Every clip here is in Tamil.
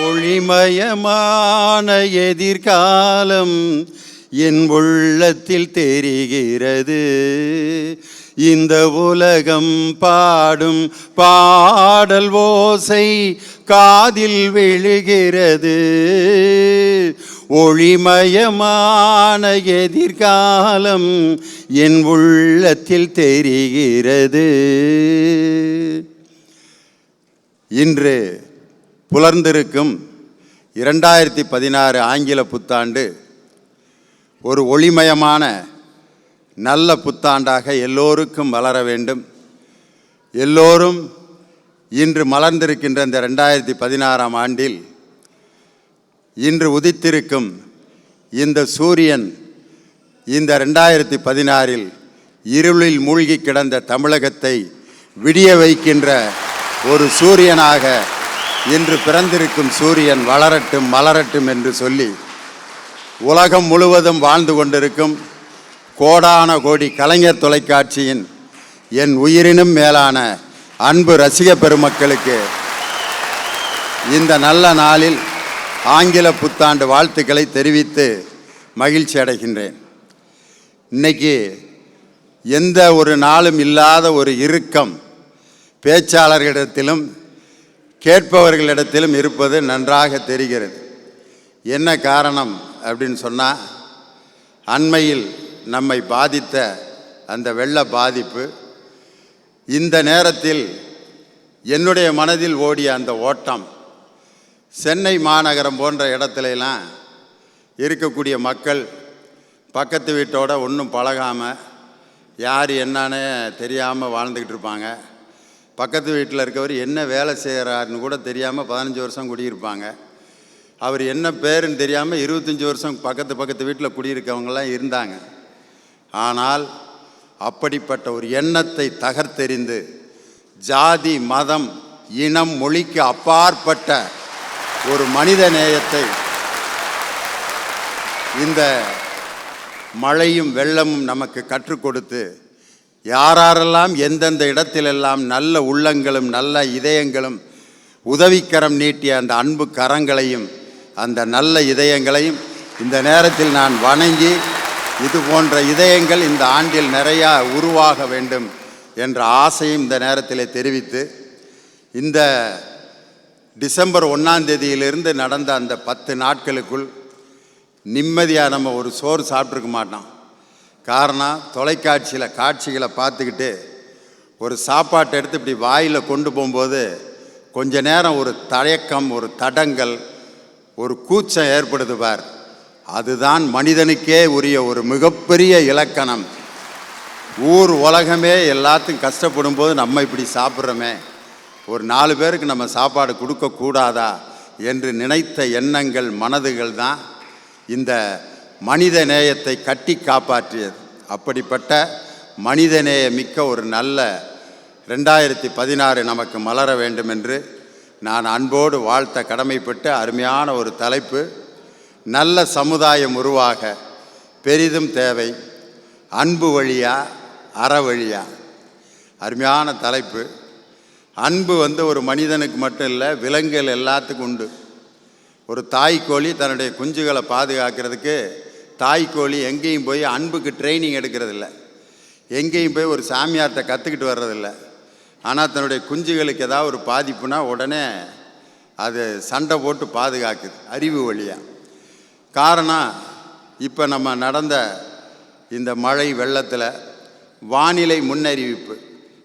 ஒளிமயமான எதிர்காலம் என் உள்ளத்தில் தெரிகிறது. இந்த உலகம் பாடும் பாடல் ஓசை காதில் விழுகிறது. ஒளிமயமான எதிர்காலம் என் உள்ளத்தில் தெரிகிறது. இன்று புலர்ந்திருக்கும் 2016 ஆங்கில புத்தாண்டு ஒரு ஒளிமயமான நல்ல புத்தாண்டாக எல்லோருக்கும் வளர வேண்டும். எல்லோரும் இன்று மலர்ந்திருக்கின்ற இந்த 2016ஆம் ஆண்டில் இன்று உதித்திருக்கும் இந்த சூரியன் இந்த 2016இல் இருளில் மூழ்கி கிடந்த தமிழகத்தை விடிய வைக்கின்ற ஒரு சூரியனாக இன்று பிறந்திருக்கும் சூரியன் வளரட்டும் மலரட்டும் என்று சொல்லி உலகம் முழுவதும் வாழ்ந்து கொண்டிருக்கும் கோடான கோடி கலைஞர் தொலைக்காட்சியின் என் உயிரினும் மேலான அன்பு ரசிக பெருமக்களுக்கு இந்த நல்ல நாளில் ஆங்கில புத்தாண்டு வாழ்த்துக்களை தெரிவித்து மகிழ்ச்சி அடைகின்றேன். இன்னைக்கு எந்த ஒரு நாளும் இல்லாத ஒரு இறுக்கம் பேச்சாளர்களிடத்திலும் கேட்பவர்களிடத்திலும் இருப்பது நன்றாக தெரிகிறது. என்ன காரணம் அப்படின்னு சொன்னால், அண்மையில் நம்மை பாதித்த அந்த வெள்ள பாதிப்பு, இந்த நேரத்தில் என்னுடைய மனதில் ஓடிய அந்த ஓட்டம், சென்னை மாநகரம் போன்ற இடத்துலலாம் இருக்கக்கூடிய மக்கள் பக்கத்து வீட்டோட ஒன்றும் பழகாமல் யார் என்னன்னு தெரியாமல் வாழ்ந்துக்கிட்டு இருப்பாங்க. பக்கத்து வீட்டில் இருக்கவர் என்ன வேலை செய்கிறாருன்னு கூட தெரியாமல் 15 வருஷம் குடியிருப்பாங்க. அவர் என்ன பேருன்னு தெரியாமல் 25 வருஷம் பக்கத்து வீட்டில் குடியிருக்கவங்களாம் இருந்தாங்க. ஆனால் அப்படிப்பட்ட ஒரு எண்ணத்தை தகர்த்தெறிந்து ஜாதி மதம் இனம் மொழிக்கு அப்பாற்பட்ட ஒரு மனித நேயத்தை இந்த மழையும் வெள்ளமும் நமக்கு கற்றுக் கொடுத்து, யாரெல்லாம் எந்தெந்த இடத்திலெல்லாம் நல்ல உள்ளங்களும் நல்ல இதயங்களும் உதவிக்கரம் நீட்டிய அந்த அன்பு கரங்களையும் அந்த நல்ல இதயங்களையும் இந்த நேரத்தில் நான் வணங்கி, இது போன்ற இதயங்கள் இந்த ஆண்டில் நிறையா உருவாக வேண்டும் என்ற ஆசையும் இந்த நேரத்தில் தெரிவித்து, இந்த டிசம்பர் 1ஆம் தேதியிலிருந்து நடந்த அந்த 10 நாட்களுக்குள் நிம்மதியாக நம்ம ஒரு சோறு சாப்பிட்ருக்க மாட்டோம். காரணம், தொலைக்காட்சியில் காட்சிகளை பார்த்துக்கிட்டு ஒரு சாப்பாட்டை எடுத்து இப்படி வாயில் கொண்டு போகும்போது கொஞ்ச நேரம் ஒரு தயக்கம், ஒரு தடங்கல், ஒரு கூச்சம் ஏற்படுது பார். அதுதான் மனிதனுக்கே உரிய ஒரு மிகப்பெரிய இலக்கணம். ஊர் உலகமே எல்லாத்தையும் கஷ்டப்படும் போது நம்ம இப்படி சாப்பிட்றோமே, ஒரு 4 பேருக்கு நம்ம சாப்பாடு கொடுக்கக்கூடாதா என்று நினைத்த எண்ணங்கள் மனதுகள் தான் இந்த மனித நேயத்தை கட்டி காப்பாற்றியது. அப்படிப்பட்ட மனிதநேய மிக்க ஒரு நல்ல 2016 நமக்கு மலர வேண்டும் என்று நான் அன்போடு வாழ்த்த கடமைப்பட்டு, அருமையான ஒரு தலைப்பு, நல்ல சமுதாயம் உருவாக பெரிதும் தேவை அன்பு வழியா அற வழியா. அருமையான தலைப்பு. அன்பு ஒரு மனிதனுக்கு மட்டும் இல்லை, விலங்குகள் எல்லாத்துக்கும் உண்டு. ஒரு தாய்க்கோழி தன்னுடைய குஞ்சுகளை பாதுகாக்கிறதுக்கு தாய்க்கோழி எங்கேயும் போய் அன்புக்கு ட்ரைனிங் எடுக்கிறதில்ல, எங்கேயும் போய் ஒரு சாமியார்கிட்ட கற்றுக்கிட்டு வர்றதில்ல. ஆனால் தன்னுடைய குஞ்சுகளுக்கு ஏதாவது ஒரு பாதிப்புனா உடனே அது சண்டை போட்டு பாதுகாக்குது அறிவு வழியாக. காரணம், இப்போ நம்ம நடந்த இந்த மழை வெள்ளத்தில் வானிலை முன்னறிவிப்பு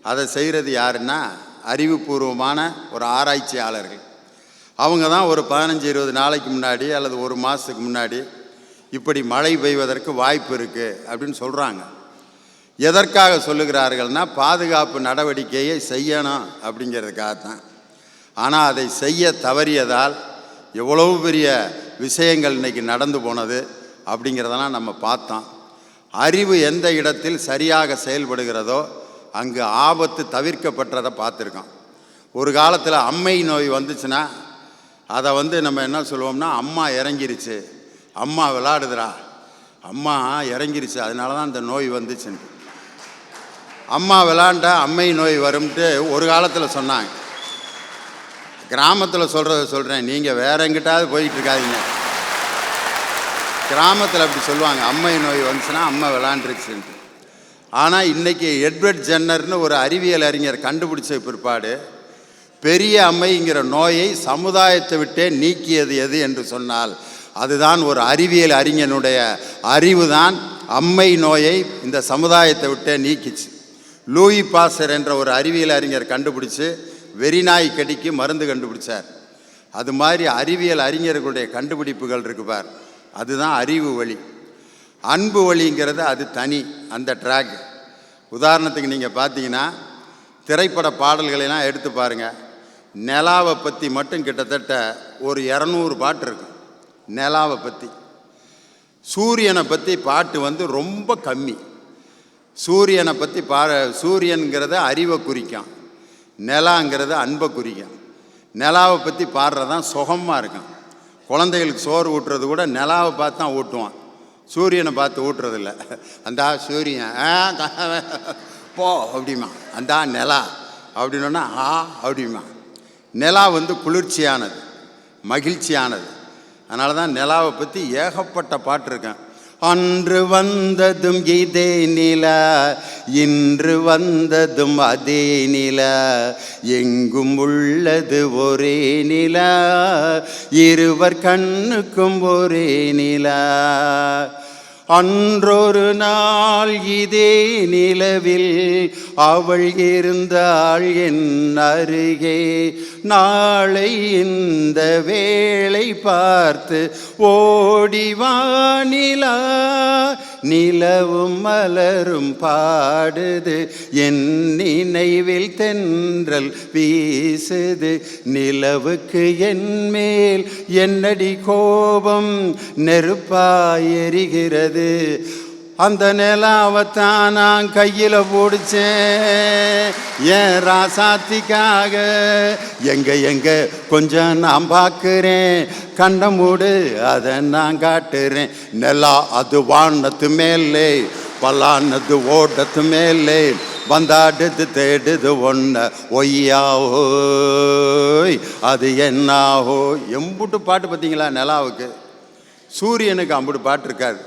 அதை செய்கிறது யாருன்னா அறிவுபூர்வமான ஒரு ஆராய்ச்சியாளர்கள். அவங்க தான் ஒரு 15-20 நாளைக்கு முன்னாடி அல்லது ஒரு மாதத்துக்கு முன்னாடி இப்படி மழை பெய்வதற்கு வாய்ப்பு இருக்குது அப்படின்னு சொல்கிறாங்க. எதற்காக சொல்லுகிறார்கள்னா, பாதுகாப்பு நடவடிக்கையை செய்யணும் அப்படிங்கிறதுக்காகத்தான். ஆனால் அதை செய்ய தவறியதால் எவ்வளவு பெரிய விஷயங்கள் இன்றைக்கி நடந்து போனது அப்படிங்கிறதெல்லாம் நம்ம பார்த்தோம். அறிவு எந்த இடத்தில் சரியாக செயல்படுகிறதோ அங்கு ஆபத்து தவிர்க்கப்பட்டதை பார்த்துருக்கோம். ஒரு காலத்தில் அம்மை நோய் வந்துச்சுன்னா அதை நம்ம என்ன சொல்லுவோம்னா, அம்மா இறங்கிருச்சு, அம்மா விளாடுதுரா, அம்மா இறங்கிருச்சு, அதனால தான் இந்த நோய் வந்துச்சுன்னு. அம்மா விளாண்டா அம்மை நோய் வரும்ட்டு ஒரு காலத்தில் சொன்னாங்க. கிராமத்தில் சொல்கிறத சொல்கிறேன், நீங்கள் வேற எங்கிட்டாவது போயிட்டு இருக்காதீங்க. கிராமத்தில் அப்படி சொல்லுவாங்க, அம்மை நோய் வந்துச்சுன்னா அம்மை விளாண்டுருச்சுன்ட்டு. ஆனால் இன்றைக்கி எட்வர்ட் ஜென்னர்னு ஒரு அறிவியல் அறிஞர் கண்டுபிடிச்ச பிற்பாடு பெரிய அம்மைங்கிற நோயை சமுதாயத்தை விட்டே நீக்கியது எது என்று சொன்னால் அதுதான் ஒரு அறிவியல் அறிஞனுடைய அறிவு தான் அம்மை நோயை இந்த சமுதாயத்தை விட்டே நீக்கிச்சு. லூயி பாஸ்டர் என்ற ஒரு அறிவியல் அறிஞர் கண்டுபிடிச்சு வெறிநாய் கடிக்கு மருந்து கண்டுபிடிச்சார். அது மாதிரி அறிவியல் அறிஞர்களுடைய கண்டுபிடிப்புகள் இருக்கு பார், அதுதான் அறிவு வழி. அன்பு வழிங்கிறது அது தனி, அந்த ட்ராக். உதாரணத்துக்கு நீங்கள் பார்த்தீங்கன்னா திரைப்பட பாடல்களெல்லாம் எடுத்து பாருங்கள். நிலாவை பற்றி மட்டும் கிட்டத்தட்ட ஒரு 200 பாட்டு இருக்கு. நிலாவை பற்றி. சூரியனை பற்றி பாட்டு ரொம்ப கம்மி. சூரியனை பற்றி சூரியன்கிறத அறிவை குறிக்கும், நிலாங்கிறது அன்பை குறிக்கும். நிலாவை பற்றி பாடுறதான் சுகமாக இருக்கும். குழந்தைகளுக்கு சோறு ஊட்டுறது கூட நிலாவை பார்த்து தான் ஊட்டுவான், சூரியனை பார்த்து ஊட்டுறதில்ல. அந்தா சூரியன் போ அப்படிமா, அந்தா நிலா அப்படின்னா அப்படிமா. நிலா குளிர்ச்சியானது, மகிழ்ச்சியானது. அதனால தான் நிலாவை பற்றி ஏகப்பட்ட பாட்டு இருக்கேன். அன்று வந்ததும் இதே நிலா, இன்று வந்ததும் அதே நிலா, எங்கும் உள்ளது ஒரே நிலா, இருவர் கண்ணுக்கும் ஒரே நிலா. அன்றொரு நாள் இதே நிலவில் அவள் இருந்தாள் என் அருகே, நாளை இந்த வேளை பார்த்து ஓடிவா நிலா, நிலவும் மலரும் பாடுது, என் நினைவில் தென்றல் வீசுது, நிலவுக்கு என் மேல் என்னடி கோபம் நெருப்பாய் எரிகிறது, அந்த நிலாவைத்தான் நான் கையில் பிடிச்சேன் என் ராசாத்திக்காக, எங்க கொஞ்சம் நான் பார்க்குறேன், கண்ண மூடு அதை நான் காட்டுறேன், நிலா அது வானத்து மேலே, பலானது ஓட்டத்து மேலே, வந்தாடுது தேடுது ஒன்ன ஒய்யாவோய் அது என்னாவோ. எம்புட்டு பாட்டு பார்த்தீங்களா நிலாவுக்கு. சூரியனுக்கு அம்புட்டு பாட்டு இருக்காது.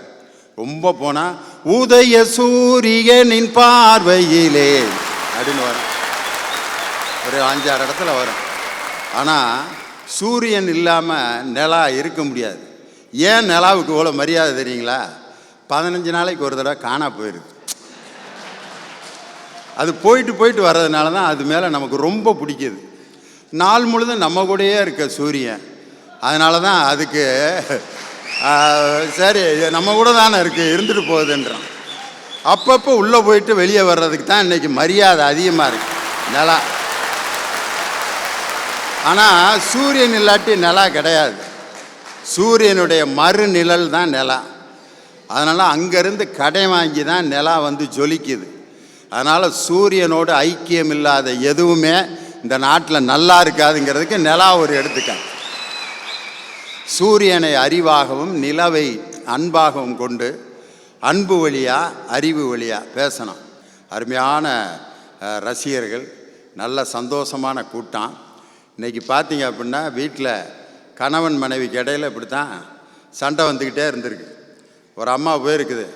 ரொம்ப போனால் உதய சூரியனின் பார்வையிலே அப்படின்னு வரும், ஒரு 5-6 இடத்துல வரும். ஆனால் சூரியன் இல்லாமல் நிலா இருக்க முடியாது. ஏன் நிலாவுக்கு இவ்வளோ மரியாதை தெரியுங்களா? 15 நாளைக்கு ஒரு தடவை காணா போயிருக்கு. அது போயிட்டு வர்றதுனால தான் அது மேலே நமக்கு ரொம்ப பிடிக்குது. நாள் முழுதும் நம்ம கூடயே இருக்க சூரியன், அதனால தான் அதுக்கு சரி நம்ம கூட தானே இருக்குது இருந்துட்டு போகுதுன்றான். அப்பப்போ உள்ளே போயிட்டு வெளியே வர்றதுக்கு தான் இன்றைக்கி மரியாதை அதிகமாக இருக்குது நிலா. ஆனால் சூரியன் இல்லாட்டி நிலா கிடையாது. சூரியனுடைய மறுநிழல் தான் நிலா. அதனால் அங்கேருந்து கடை வாங்கி தான் நிலா ஜொலிக்குது. அதனால் சூரியனோடு ஐக்கியம் இல்லாத எதுவுமே இந்த நாட்டில் நல்லா இருக்காதுங்கிறதுக்கு நிலா ஒரு எடுத்துக்காட்டு. சூரியனை அறிவாகவும் நிலவை அன்பாகவும் கொண்டு அன்பு வழியா அறிவு வழியா பேசணும். அருமையான ரசிகர்கள், நல்ல சந்தோஷமான கூட்டம். இன்றைக்கி பார்த்தீங்க அப்படின்னா வீட்டில் கணவன் மனைவிக்கு இடையில் இப்படி தான் சண்டை வந்துக்கிட்டே இருந்திருக்கு. ஒரு அம்மா போயிருக்குது,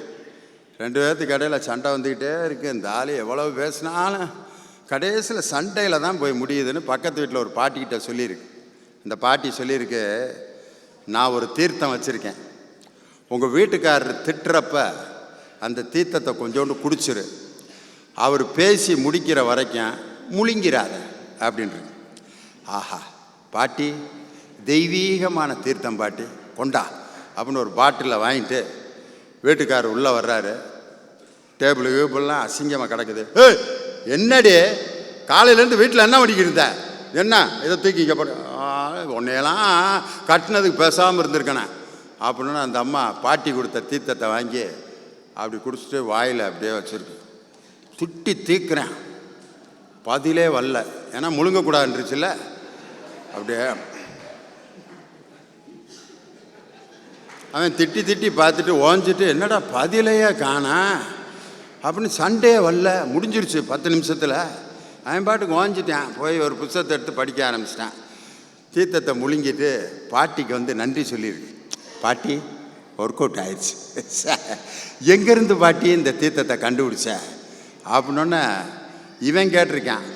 2 பேர்த்துக்கு இடையில் சண்டை வந்துக்கிட்டே இருக்குது. இந்த ஆள் எவ்வளவு பேசினாலும் கடைசியில் சண்டையில் தான் போய் முடியுதுன்னு பக்கத்து வீட்டில் ஒரு பாட்டிக்கிட்ட சொல்லியிருக்கு. இந்த பாட்டி சொல்லியிருக்கு, நான் ஒரு தீர்த்தம் வச்சுருக்கேன், உங்கள் வீட்டுக்காரர் திட்டுறப்ப அந்த தீர்த்தத்தை கொஞ்சோண்டு குடிச்சிரு, அவர் பேசி முடிக்கிற வரைக்கும் முழுங்கிறாத அப்படின்றது. ஆஹா பாட்டி, தெய்வீகமான தீர்த்தம் பாட்டி, கொண்டா அப்படின்னு ஒரு பாட்டிலில் வாங்கிட்டு வீட்டுக்காரர் உள்ளே வர்றாரு. டேபிள் கீபிள்லாம் அசிங்கமாக கிடக்குது. என்னடி காலையிலேருந்து வீட்டில் என்ன பண்ணிக்கிட்டு என்ன இதை தூக்கி இங்கே போட, உன்னையெல்லாம் கட்டினதுக்கு பேசாமல் இருந்திருக்கேனே அப்படின்னு அந்த அம்மா பாட்டி கொடுத்த தீர்த்தத்தை வாங்கி அப்படி குடிச்சிட்டு வாயில் அப்படியே வச்சுருக்கு. திட்டி தீக்குறேன், பதிலே வரல, ஏன்னா முழுங்கக்கூடாதுன்றுச்சுல்ல. அப்படியே அவன் திட்டி பார்த்துட்டு ஓஞ்சிட்டு, என்னடா பதிலையே காணா அப்படின்னு சண்டே வரல, முடிஞ்சிருச்சு 10 நிமிஷத்தில். அவன் பாட்டுக்கு ஓஞ்சிட்டேன். போய் ஒரு புத்தகத்தை எடுத்து படிக்க ஆரம்பிச்சிட்டேன். தீர்த்தத்தை முழுங்கிட்டு பாட்டிக்கு வந்து நன்றி சொல்லியிருக்கு. பாட்டி ஒர்க் அவுட் ஆயிடுச்சு. எங்கேருந்து பாட்டி இந்த தீர்த்தத்தை கண்டுபிடிச்ச அப்படின்னோன்னே இவன் கேட்டிருக்கான்,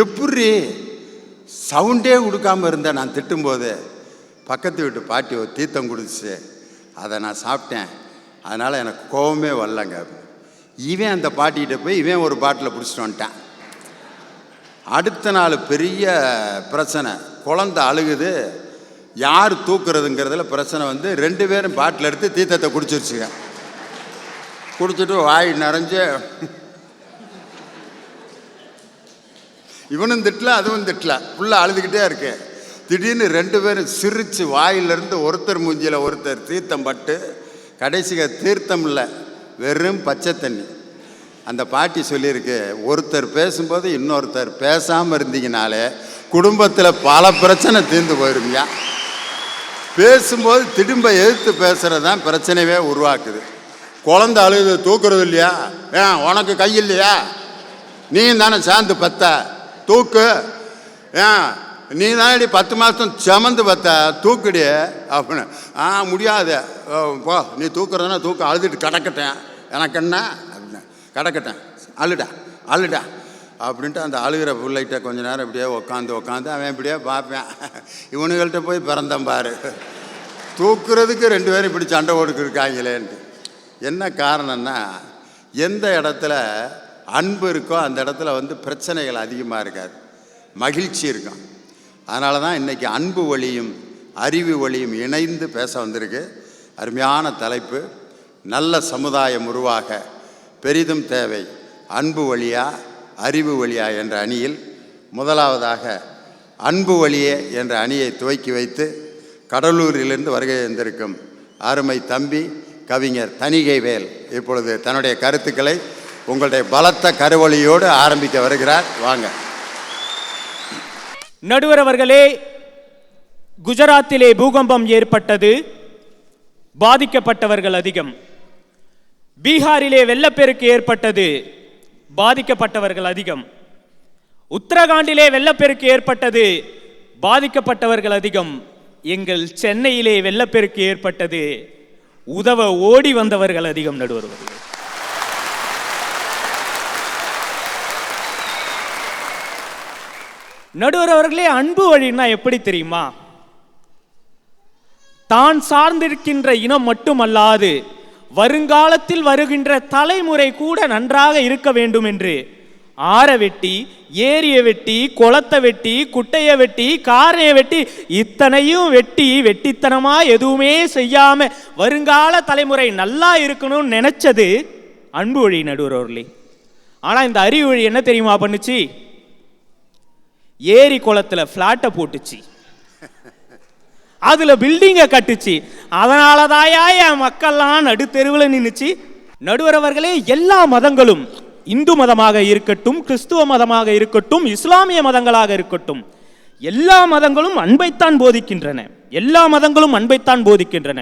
எப்படி சவுண்டே கொடுக்காமல் இருந்தேன் நான் திட்டும்போது. பக்கத்து வீட்டு பாட்டி ஒரு தீர்த்தம் குடிச்சு அதை நான் சாப்பிட்டேன், அதனால் எனக்கு கோவமே வரலங்க. இவன் அந்த பாட்டிகிட்ட போய் இவன் ஒரு பாட்டில் பிடிச்சிட்டு வந்துட்டான். அடுத்த நாள் பெரிய பிரச்சனை, குழந்தை அழுகுது, யார் தூக்குறதுங்கிறதுல பிரச்சனை வந்து 2 பேரும் பாட்டில் எடுத்து தீர்த்தத்தை குடிச்சிருச்சுங்க. குடிச்சிட்டு வாய் நிறைஞ்சு இவனும் திட்டல அதுவும் திட்டல, ஃபுல்லாக அழுதுகிட்டே இருக்கு. திடீர்னு 2 பேரும் சிரித்து வாயிலிருந்து ஒருத்தர் மூஞ்சியில் ஒருத்தர் தீர்த்தம் பட்டு கடைசிக்கு தீர்த்தம் இல்லை, வெறும் பச்சை தண்ணி. அந்த பாட்டி சொல்லியிருக்கு, ஒருத்தர் பேசும்போது இன்னொருத்தர் பேசாமல் இருந்தீங்கனாலே குடும்பத்தில் பல பிரச்சனை தீர்ந்து போயிருங்க. பேசும்போது திரும்ப எதிர்த்து பேசுகிறது தான் பிரச்சனையே உருவாக்குது. குழந்தை அழுது தூக்குறது இல்லையா, ஏன் உனக்கு கை இல்லையா, நீ தானே சேர்ந்து பத்த தூக்கு, ஏன் நீ தானடி 10 மாதம் செமந்து பத்த தூக்குடி அப்படின்னு. முடியாது, போ நீ தூக்குறதுனா தூக்கு, அழுதுட்டு கிடக்கட்டேன், எனக்கு என்ன அப்படின்னு கிடக்கட்டேன், அழுடா அப்படின்ட்டு அந்த அழுகிற பிள்ளைகிட்ட கொஞ்ச நேரம் இப்படியே உட்காந்து அவன் இப்படியே பார்ப்பேன். இவனுங்கள்ட்ட போய் பிறந்தான் பாரு, தூக்குறதுக்கு 2 பேரும் இப்படி சண்டை ஓடுக்கு இருக்காங்களேன்ட்டு. என்ன காரணம்னா, எந்த இடத்துல அன்பு இருக்கோ அந்த இடத்துல வந்து பிரச்சனைகள் அதிகமாக இருக்காது, மகிழ்ச்சி இருக்கும். அதனால தான் இன்றைக்கி அன்பு வழியும் அறிவு வழியும் இணைந்து பேச வந்திருக்கு. அருமையான தலைப்பு, நல்ல சமுதாயம் உருவாக பெரிதும் தேவை அன்பு வழியா அறிவு வழியா என்ற அணியில் முதலாவதாக அன்பு வழியே என்ற அணியை துவக்கி வைத்து கடலூரிலிருந்து வருகை வந்திருக்கும் அருமை தம்பி கவிஞர் தணிகைவேல் இப்பொழுது தன்னுடைய கருத்துக்களை உங்களுடைய பலத்த கருவொலியோடு ஆரம்பிக்க வருகிறார். வாங்க. நடுவர் அவர்களே, குஜராத்திலே பூகம்பம் ஏற்பட்டது, பாதிக்கப்பட்டவர்கள் அதிகம். பீகாரிலே வெள்ளப்பெருக்கு ஏற்பட்டது, பாதிக்கப்பட்டவர்கள் அதிகம். உத்தரகாண்டிலே வெள்ளப்பெருக்கு ஏற்பட்டது, பாதிக்கப்பட்டவர்கள் அதிகம். எங்கள் சென்னையிலே வெள்ளப்பெருக்கு ஏற்பட்டது, உதவ ஓடி வந்தவர்கள் அதிகம். நடுவர் அவர்களே, நடுவர் அவர்களே, அன்பு வழின்னா எப்படி தெரியுமா? தான் சார்ந்திருக்கின்ற இனம் மட்டுமல்லாது வருங்காலத்தில் வருகின்ற தலைமுறை கூட நன்றாக இருக்க வேண்டும் என்று ஆற வெட்டி, ஏரிய வெட்டி, குளத்தை வெட்டி, குட்டையை வெட்டி, காரையை வெட்டி, இத்தனையும் வெட்டி வெட்டித்தனமா எதுவுமே செய்யாம வருங்கால தலைமுறை நல்லா இருக்கணும்னு நினைச்சது அன்பு வழி. நடுவர் அவர்களே, ஆனா இந்த அறிவு வழி என்ன தெரியுமா பண்ணுச்சு? ஏரி குளத்துல பிளாட்டை போட்டுச்சு, அதுல பில்டிங்கை கட்டுச்சு. அதனாலதாயா என் மக்கள்லாம் நடுத்தெருவில் நின்றுச்சு. நடுவர் அவர்களே, எல்லா மதங்களும், இந்து மதமாக இருக்கட்டும், கிறிஸ்துவ மதமாக இருக்கட்டும், இஸ்லாமிய மதங்களாக இருக்கட்டும், எல்லா மதங்களும் அன்பைத்தான் போதிக்கின்றன. எல்லா மதங்களும் அன்பைத்தான் போதிக்கின்றன.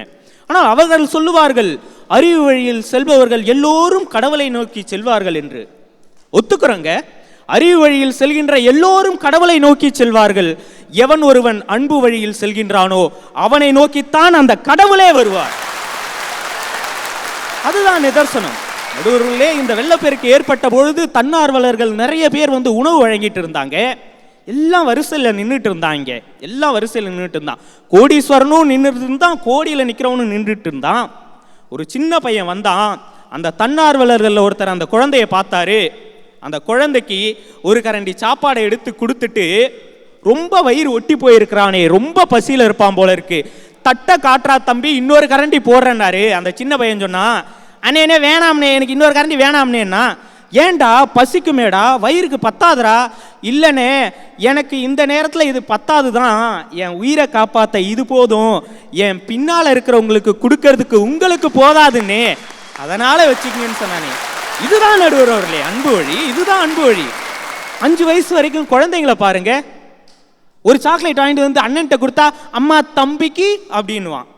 ஆனால் அவர்கள் சொல்லுவார்கள், அறிவு வழியில் செல்பவர்கள் எல்லோரும் கடவுளை நோக்கி செல்வார்கள் என்று. ஒத்துக்கிறோங்க, அறிவு வழியில் செல்கின்ற எல்லோரும் கடவுளை நோக்கி செல்வார்கள். எவன் ஒருவன் அன்பு வழியில் செல்கின்றானோ அவனை நோக்கித்தான் அந்த கடவுளே வருவார். அதுதான் நிதர்சனம். நடுவர்களே, இந்த வெள்ளப்பெருக்கு ஏற்பட்ட பொழுது தன்னார்வலர்கள் நிறைய பேர் வந்து உணவு வழங்கிட்டு இருந்தாங்க. எல்லாம் வரிசையில் நின்றுட்டு இருந்தாங்க. எல்லாம் வரிசையில் நின்றுட்டு இருந்தான். கோடீஸ்வரனும் நின்றுட்டு இருந்தான், கோடியில் நிற்கிறவனும் நின்றுட்டு இருந்தான். ஒரு சின்ன பையன் வந்தான். அந்த தன்னார்வலர்கள் ஒருத்தர் அந்த குழந்தைய பார்த்தாரு. அந்த குழந்தைக்கு ஒரு கரண்டி சாப்பாடை எடுத்து கொடுத்துட்டு, ரொம்ப வயிறு ஒட்டி போயிருக்கிறானே, ரொம்ப பசியில் இருப்பான் போல இருக்கு, தட்டை காட்டுறா தம்பி, இன்னொரு கரண்டி போடுறேன்னாரு. அந்த சின்ன பையன் சொன்னா, அண்ணே வேணாம்னே, எனக்கு இன்னொரு கரண்டி வேணாம்னேன்னா. ஏண்டா பசிக்குமேடா, வயிறுக்கு பத்தாதுரா. இல்லைண்ணே, எனக்கு இந்த நேரத்தில் இது பத்தாது தான், என் உயிரை காப்பாற்ற இது போதும், என் பின்னால் இருக்கிறவங்களுக்கு கொடுக்கறதுக்கு உங்களுக்கு போதாதுன்னே, அதனால வச்சுக்கங்கன்னு சொன்னானே. இதுதான் நடுவர் அவர்களே அன்பு வழி. இதுதான் அன்பு வழி. 5 வயசு வரைக்கும் குழந்தைங்களை பாருங்க, ஒரு சாக்லேட் வாங்கிட்டு வந்து அண்ணன்ட்ட கொடுத்தா அம்மா தம்பிக்கு அப்படின்னுவான்.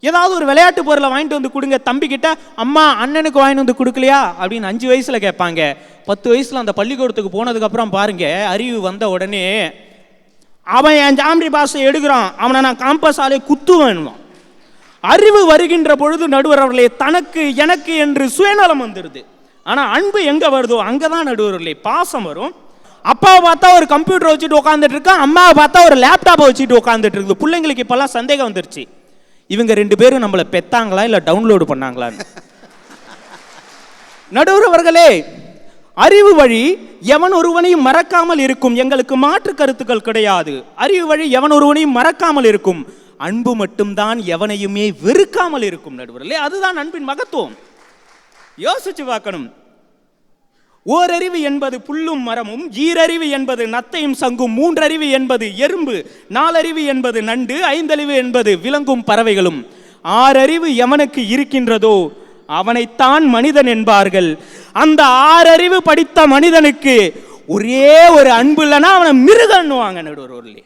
ஏதாவது ஒரு விளையாட்டு பொருளை வாங்கிட்டு வந்து கொடுங்க தம்பிக்கிட்ட, அம்மா அண்ணனுக்கு வாங்கிட்டு வந்து கொடுக்கலையா அப்படின்னு 5 வயசுல கேட்பாங்க. 10 வயசுல அந்த பள்ளிக்கூடத்துக்கு போனதுக்கு அப்புறம் பாருங்க, அறிவு வந்த உடனே அவன் என் ஜாமரி பாஸை எடுக்கிறான், அவனை நான் காம்பஸாலே குத்துவேன்வான். அறிவு வருகின்ற பொழுது நடுவர் அவர்களே தனக்கு எனக்கு என்று சுயநலம் வந்துடுது. ஆனால் அன்பு எங்கே வருதோ அங்கே தான் நடுவர்களே பாசம் வரும். அப்பாவை பார்த்தா ஒரு கம்ப்யூட்டர் வச்சுட்டு உட்காந்துட்டு இருக்கான், அம்மாவை பார்த்தா ஒரு லேப்டாப்பை வச்சுட்டு உட்காந்துட்டு இருக்குது. பிள்ளைங்களுக்கு இப்போல்லாம் சந்தேகம் வந்துருச்சு, இவங்க 2 பேரும் நம்மளை பெத்தாங்களா இல்லை டவுன்லோடு பண்ணாங்களான்னு. நடுவர் அவர்களே, அறிவு வழி எவன் ஒருவனையும் மறக்காமல் இருக்கும். எங்களுக்கு மாற்று கருத்துக்கள் கிடையாது. அறிவு வழி எவன் ஒருவனையும் மறக்காமல் இருக்கும். அன்பு மட்டும்தான் எவனையுமே வெறுக்காமல் இருக்கும். நடுவர்களே, அதுதான் அன்பின் மகத்துவம். யோசிச்சு பார்க்கணும். ஓரறிவு என்பது புல்லும் மரமும், ஈரறிவு என்பது நத்தையும் சங்கும், 3 அறிவு என்பது எறும்பு, 4 அறிவு என்பது நண்டு, 5 அறிவு என்பது விலங்கும் பறவைகளும், 6 அறிவு எவனுக்கு இருக்கின்றதோ அவனைத்தான் மனிதன் என்பார்கள். அந்த 6 அறிவு படித்த மனிதனுக்கு ஒரே ஒரு அன்பு இல்லைன்னா அவனை மிருகன்னுவாங்க. நடுவர்களே,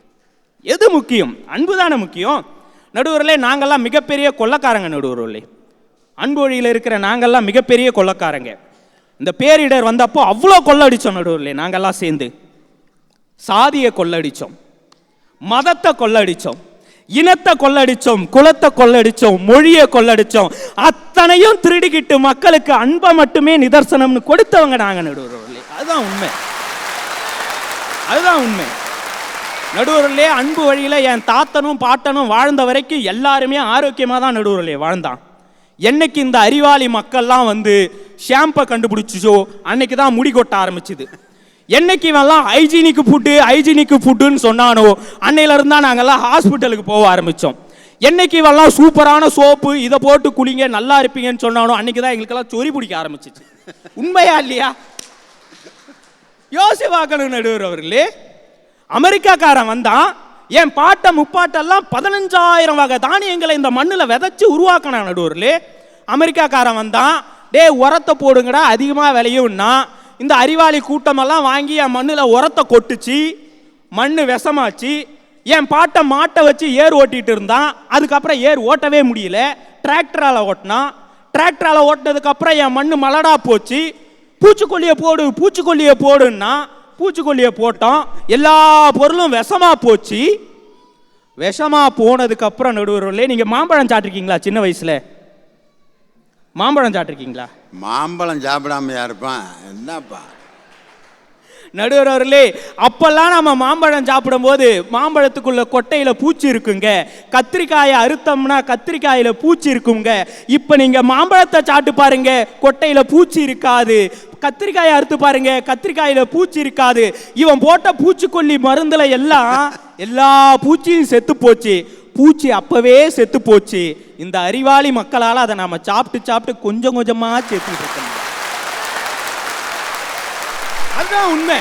எது முக்கியம்? அன்பு தானே முக்கியம். நடுவர்களே, நாங்கள்லாம் மிகப்பெரிய கொள்ளக்காரங்க. நடுவர்களே, அன்பு வழியில் இருக்கிற நாங்கள்லாம் மிகப்பெரிய கொள்ளக்காரங்க. இந்த பேரிடர் வந்தப்போ அவ்வளோ கொள்ளடிச்சோம். நடுவர்களே, நாங்கள்லாம் சேர்ந்து சாதியை கொள்ளடிச்சோம், மதத்தை கொள்ளடிச்சோம், இனத்தை கொள்ளடிச்சோம், குலத்தை கொள்ளடிச்சோம், மொழியை கொள்ளடிச்சோம். அத்தனையும் திருடிக்கிட்டு மக்களுக்கு அன்பை மட்டுமே நிதர்சனம்னு கொடுத்தவங்க நாங்கள். நடுவர்களே, அதுதான் உண்மை, அதுதான் உண்மை. நடுவர்களே, அன்பு வழியில் என் தாத்தனும் பாட்டனும் வாழ்ந்த வரைக்கும் எல்லாருமே ஆரோக்கியமாக தான் நடுவர்களே வாழ்ந்தான். என்னைக்கு இந்த அறிவாளி மக்கள்லாம் வந்து ஷாம்பை கண்டுபிடிச்சிச்சோ அன்னைக்கு தான் முடி கொட்ட ஆரம்பிச்சுது. என்னைக்கு இவெல்லாம் ஹைஜீனிக்கு ஃபுட்டுன்னு சொன்னானோ அன்னையில இருந்தா நாங்கெல்லாம் ஹாஸ்பிட்டலுக்கு போக ஆரம்பித்தோம். என்னைக்கு இவெல்லாம் சூப்பரான சோப்பு இதை போட்டு குளிங்க நல்லா இருப்பீங்கன்னு சொன்னானோ அன்னைக்கு தான் எங்களுக்கெல்லாம் சொறி பிடிக்க ஆரம்பிச்சிச்சு. உண்மையா இல்லையா? யோசி பார்க்கணும் நடுவர் அவர்களே. அமெரிக்காக்காரன் வந்தான், என் பாட்டை முப்பாட்டெல்லாம் 15,000 வகை தானியங்களை இந்த மண்ணில் விதைச்சு உருவாக்கினான். நடுவர்களே, அமெரிக்காக்காரன் வந்தான், டே உரத்தை போடுங்கடா அதிகமாக விளையும்னா இந்த அறிவாளி கூட்டமெல்லாம் வாங்கி என் மண்ணில் உரத்தை கொட்டுச்சு, மண் விஷமாச்சு. என் பாட்டை மாட்டை வச்சு ஏர் ஓட்டிகிட்டு இருந்தான். அதுக்கப்புறம் ஏர் ஓட்டவே முடியல, டிராக்டரால் ஓட்டினான். டிராக்டரால் ஓட்டினதுக்கப்புறம் என் மண் மலடா போச்சு. பூச்சிக்கொல்லியை போடுன்னா பூச்சிக்கொல்லியை போட்டோம், எல்லா பொருளும் விஷமாக போச்சு. விஷமாக போனதுக்கப்புறம் நடுவர்களே, நீங்கள் மாம்பழம் சாப்பிட்ருக்கீங்களா? சின்ன வயசில் மாம்பழம் சாப்பிட்ருக்கீங்களா? மாம்பழம் சாப்பிடாம யாருப்பான் என்னப்பா நடுவர்களே, அப்பெல்லாம் நம்ம மாம்பழம் சாப்பிடும்போது மாம்பழத்துக்குள்ள கொட்டையில் பூச்சி இருக்குங்க, கத்திரிக்காயை அறுத்தோம்னா கத்திரிக்காயில் பூச்சி இருக்குங்க. இப்போ நீங்கள் மாம்பழத்தை சாப்பிட்டு பாருங்க, கொட்டையில் பூச்சி இருக்காது. கத்திரிக்காயை அறுத்து பாருங்க, கத்திரிக்காயில் பூச்சி இருக்காது. இவன் போட்ட பூச்சிக்கொல்லி மருந்துல எல்லா பூச்சியும் செத்து போச்சு. பூச்சி அப்பவே செத்து போச்சு. இந்த அறிவாளி மக்களால் அதை நாம சாப்பிட்டு கொஞ்சம் கொஞ்சமாக சேர்த்துட்டு இருக்கோம். அதுதான் உண்மை.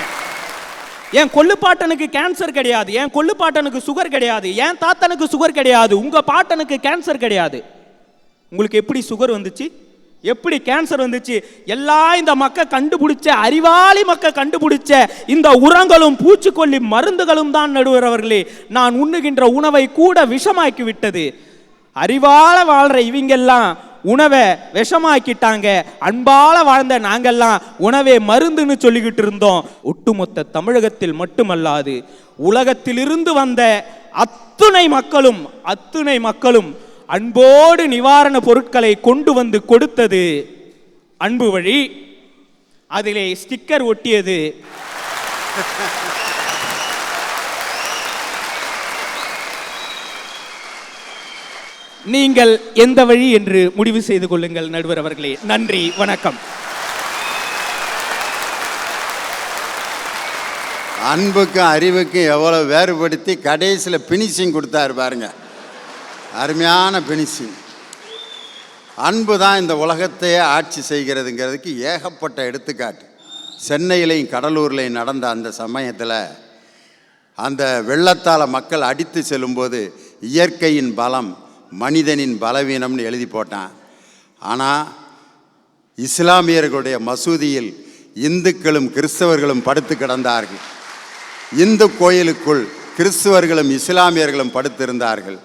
என் கொள்ளுப்பாட்டனுக்கு கேன்சர் கிடையாது, என் கொள்ளுப்பாட்டனுக்கு சுகர் கிடையாது, என் தாத்தனுக்கு சுகர் கிடையாது, உங்க பாட்டனுக்கு கேன்சர் கிடையாது. உங்களுக்கு எப்படி சுகர் வந்துச்சு? எப்படி கேன்சர் வந்துச்சு? எல்லாம் இந்த மக்கள் கண்டுபிடிச்ச, அறிவாளி மக்கள் கண்டுபிடிச்ச இந்த உரங்களும் பூச்சிக்கொல்லி மருந்துகளும் தான் நடுவர் அவர்களே நான் உண்ணுகின்ற உணவை கூட விஷமாக்கி விட்டது. அறிவால வாழ்ற இவங்கெல்லாம் உணவை விஷமாக்கிட்டாங்க. அன்பால வாழ்ந்த நாங்கெல்லாம் உணவே மருந்துன்னு சொல்லிக்கிட்டு இருந்தோம். ஒட்டுமொத்த தமிழகத்தில் மட்டுமல்லாது உலகத்திலிருந்து வந்த அத்துணை மக்களும் அன்போடு நிவாரண பொருட்களை கொண்டு வந்து கொடுத்தது அன்பு வழி. அதிலே ஸ்டிக்கர் ஒட்டியது நீங்கள் எந்த வழி என்று முடிவு செய்து கொள்ளுங்கள் நடுவர் அவர்களே. நன்றி, வணக்கம். அன்புக்கும் அறிவுக்கும் எவ்வளோ வேறுபடுத்தி கடைசியில் பினிஷிங் கொடுத்தாரு பாருங்க, அருமையான பினிஷிங். அன்பு தான் இந்த உலகத்தையே ஆட்சி செய்கிறதுங்கிறதுக்கு ஏகப்பட்ட எடுத்துக்காட்டு. சென்னையிலையும் கடலூர்லையும் நடந்த அந்த சமயத்தில் அந்த வெள்ளத்தால் மக்கள் அடித்து செல்லும்போது இயற்கையின் பலம் மனிதனின் பலவீனம்னு எழுதி போட்டான். ஆனால் இஸ்லாமியர்களுடைய மசூதியில் இந்துக்களும் கிறிஸ்தவர்களும் படுத்து கிடந்தார்கள். இந்து கோயிலுக்குள் கிறிஸ்தவர்களும் இஸ்லாமியர்களும் படுத்திருந்தார்கள்.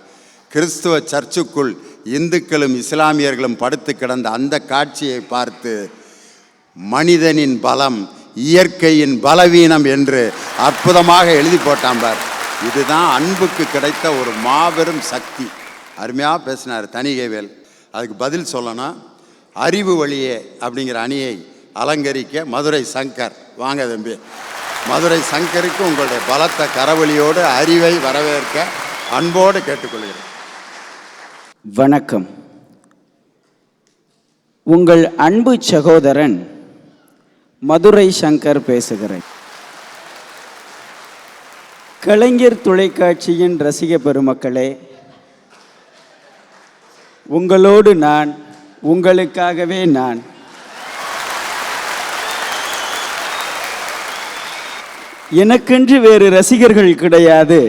கிறிஸ்துவ சர்ச்சுக்குள் இந்துக்களும் இஸ்லாமியர்களும் படுத்து கிடந்த அந்த காட்சியை பார்த்து மனிதனின் பலம் இயற்கையின் பலவீனம் என்று அற்புதமாக எழுதி போட்டான் பார். இதுதான் அன்புக்கு கிடைத்த ஒரு மாபெரும் சக்தி. அருமையாக பேசினார் தணிகைவேல். அதுக்கு பதில் சொல்லணும். அறிவு வழியே அப்படிங்கிற அணியை அலங்கரிக்க மதுரை சங்கர். வாங்க தம்பி. மதுரை சங்கருக்கு உங்களுடைய பலத்த கரவொலியோடு அறிவை வரவேற்க அன்போடு கேட்டுக்கொள்கிறேன். வணக்கம். உங்கள் அன்பு சகோதரன் மதுரை சங்கர் பேசுகிறேன். கலைஞர் தொலைக்காட்சியின் ரசிக பெருமக்களே, உங்களோடு நான், உங்களுக்காகவே நான். எனக்கென்று வேறு ரசிகர்கள் கிடையாது,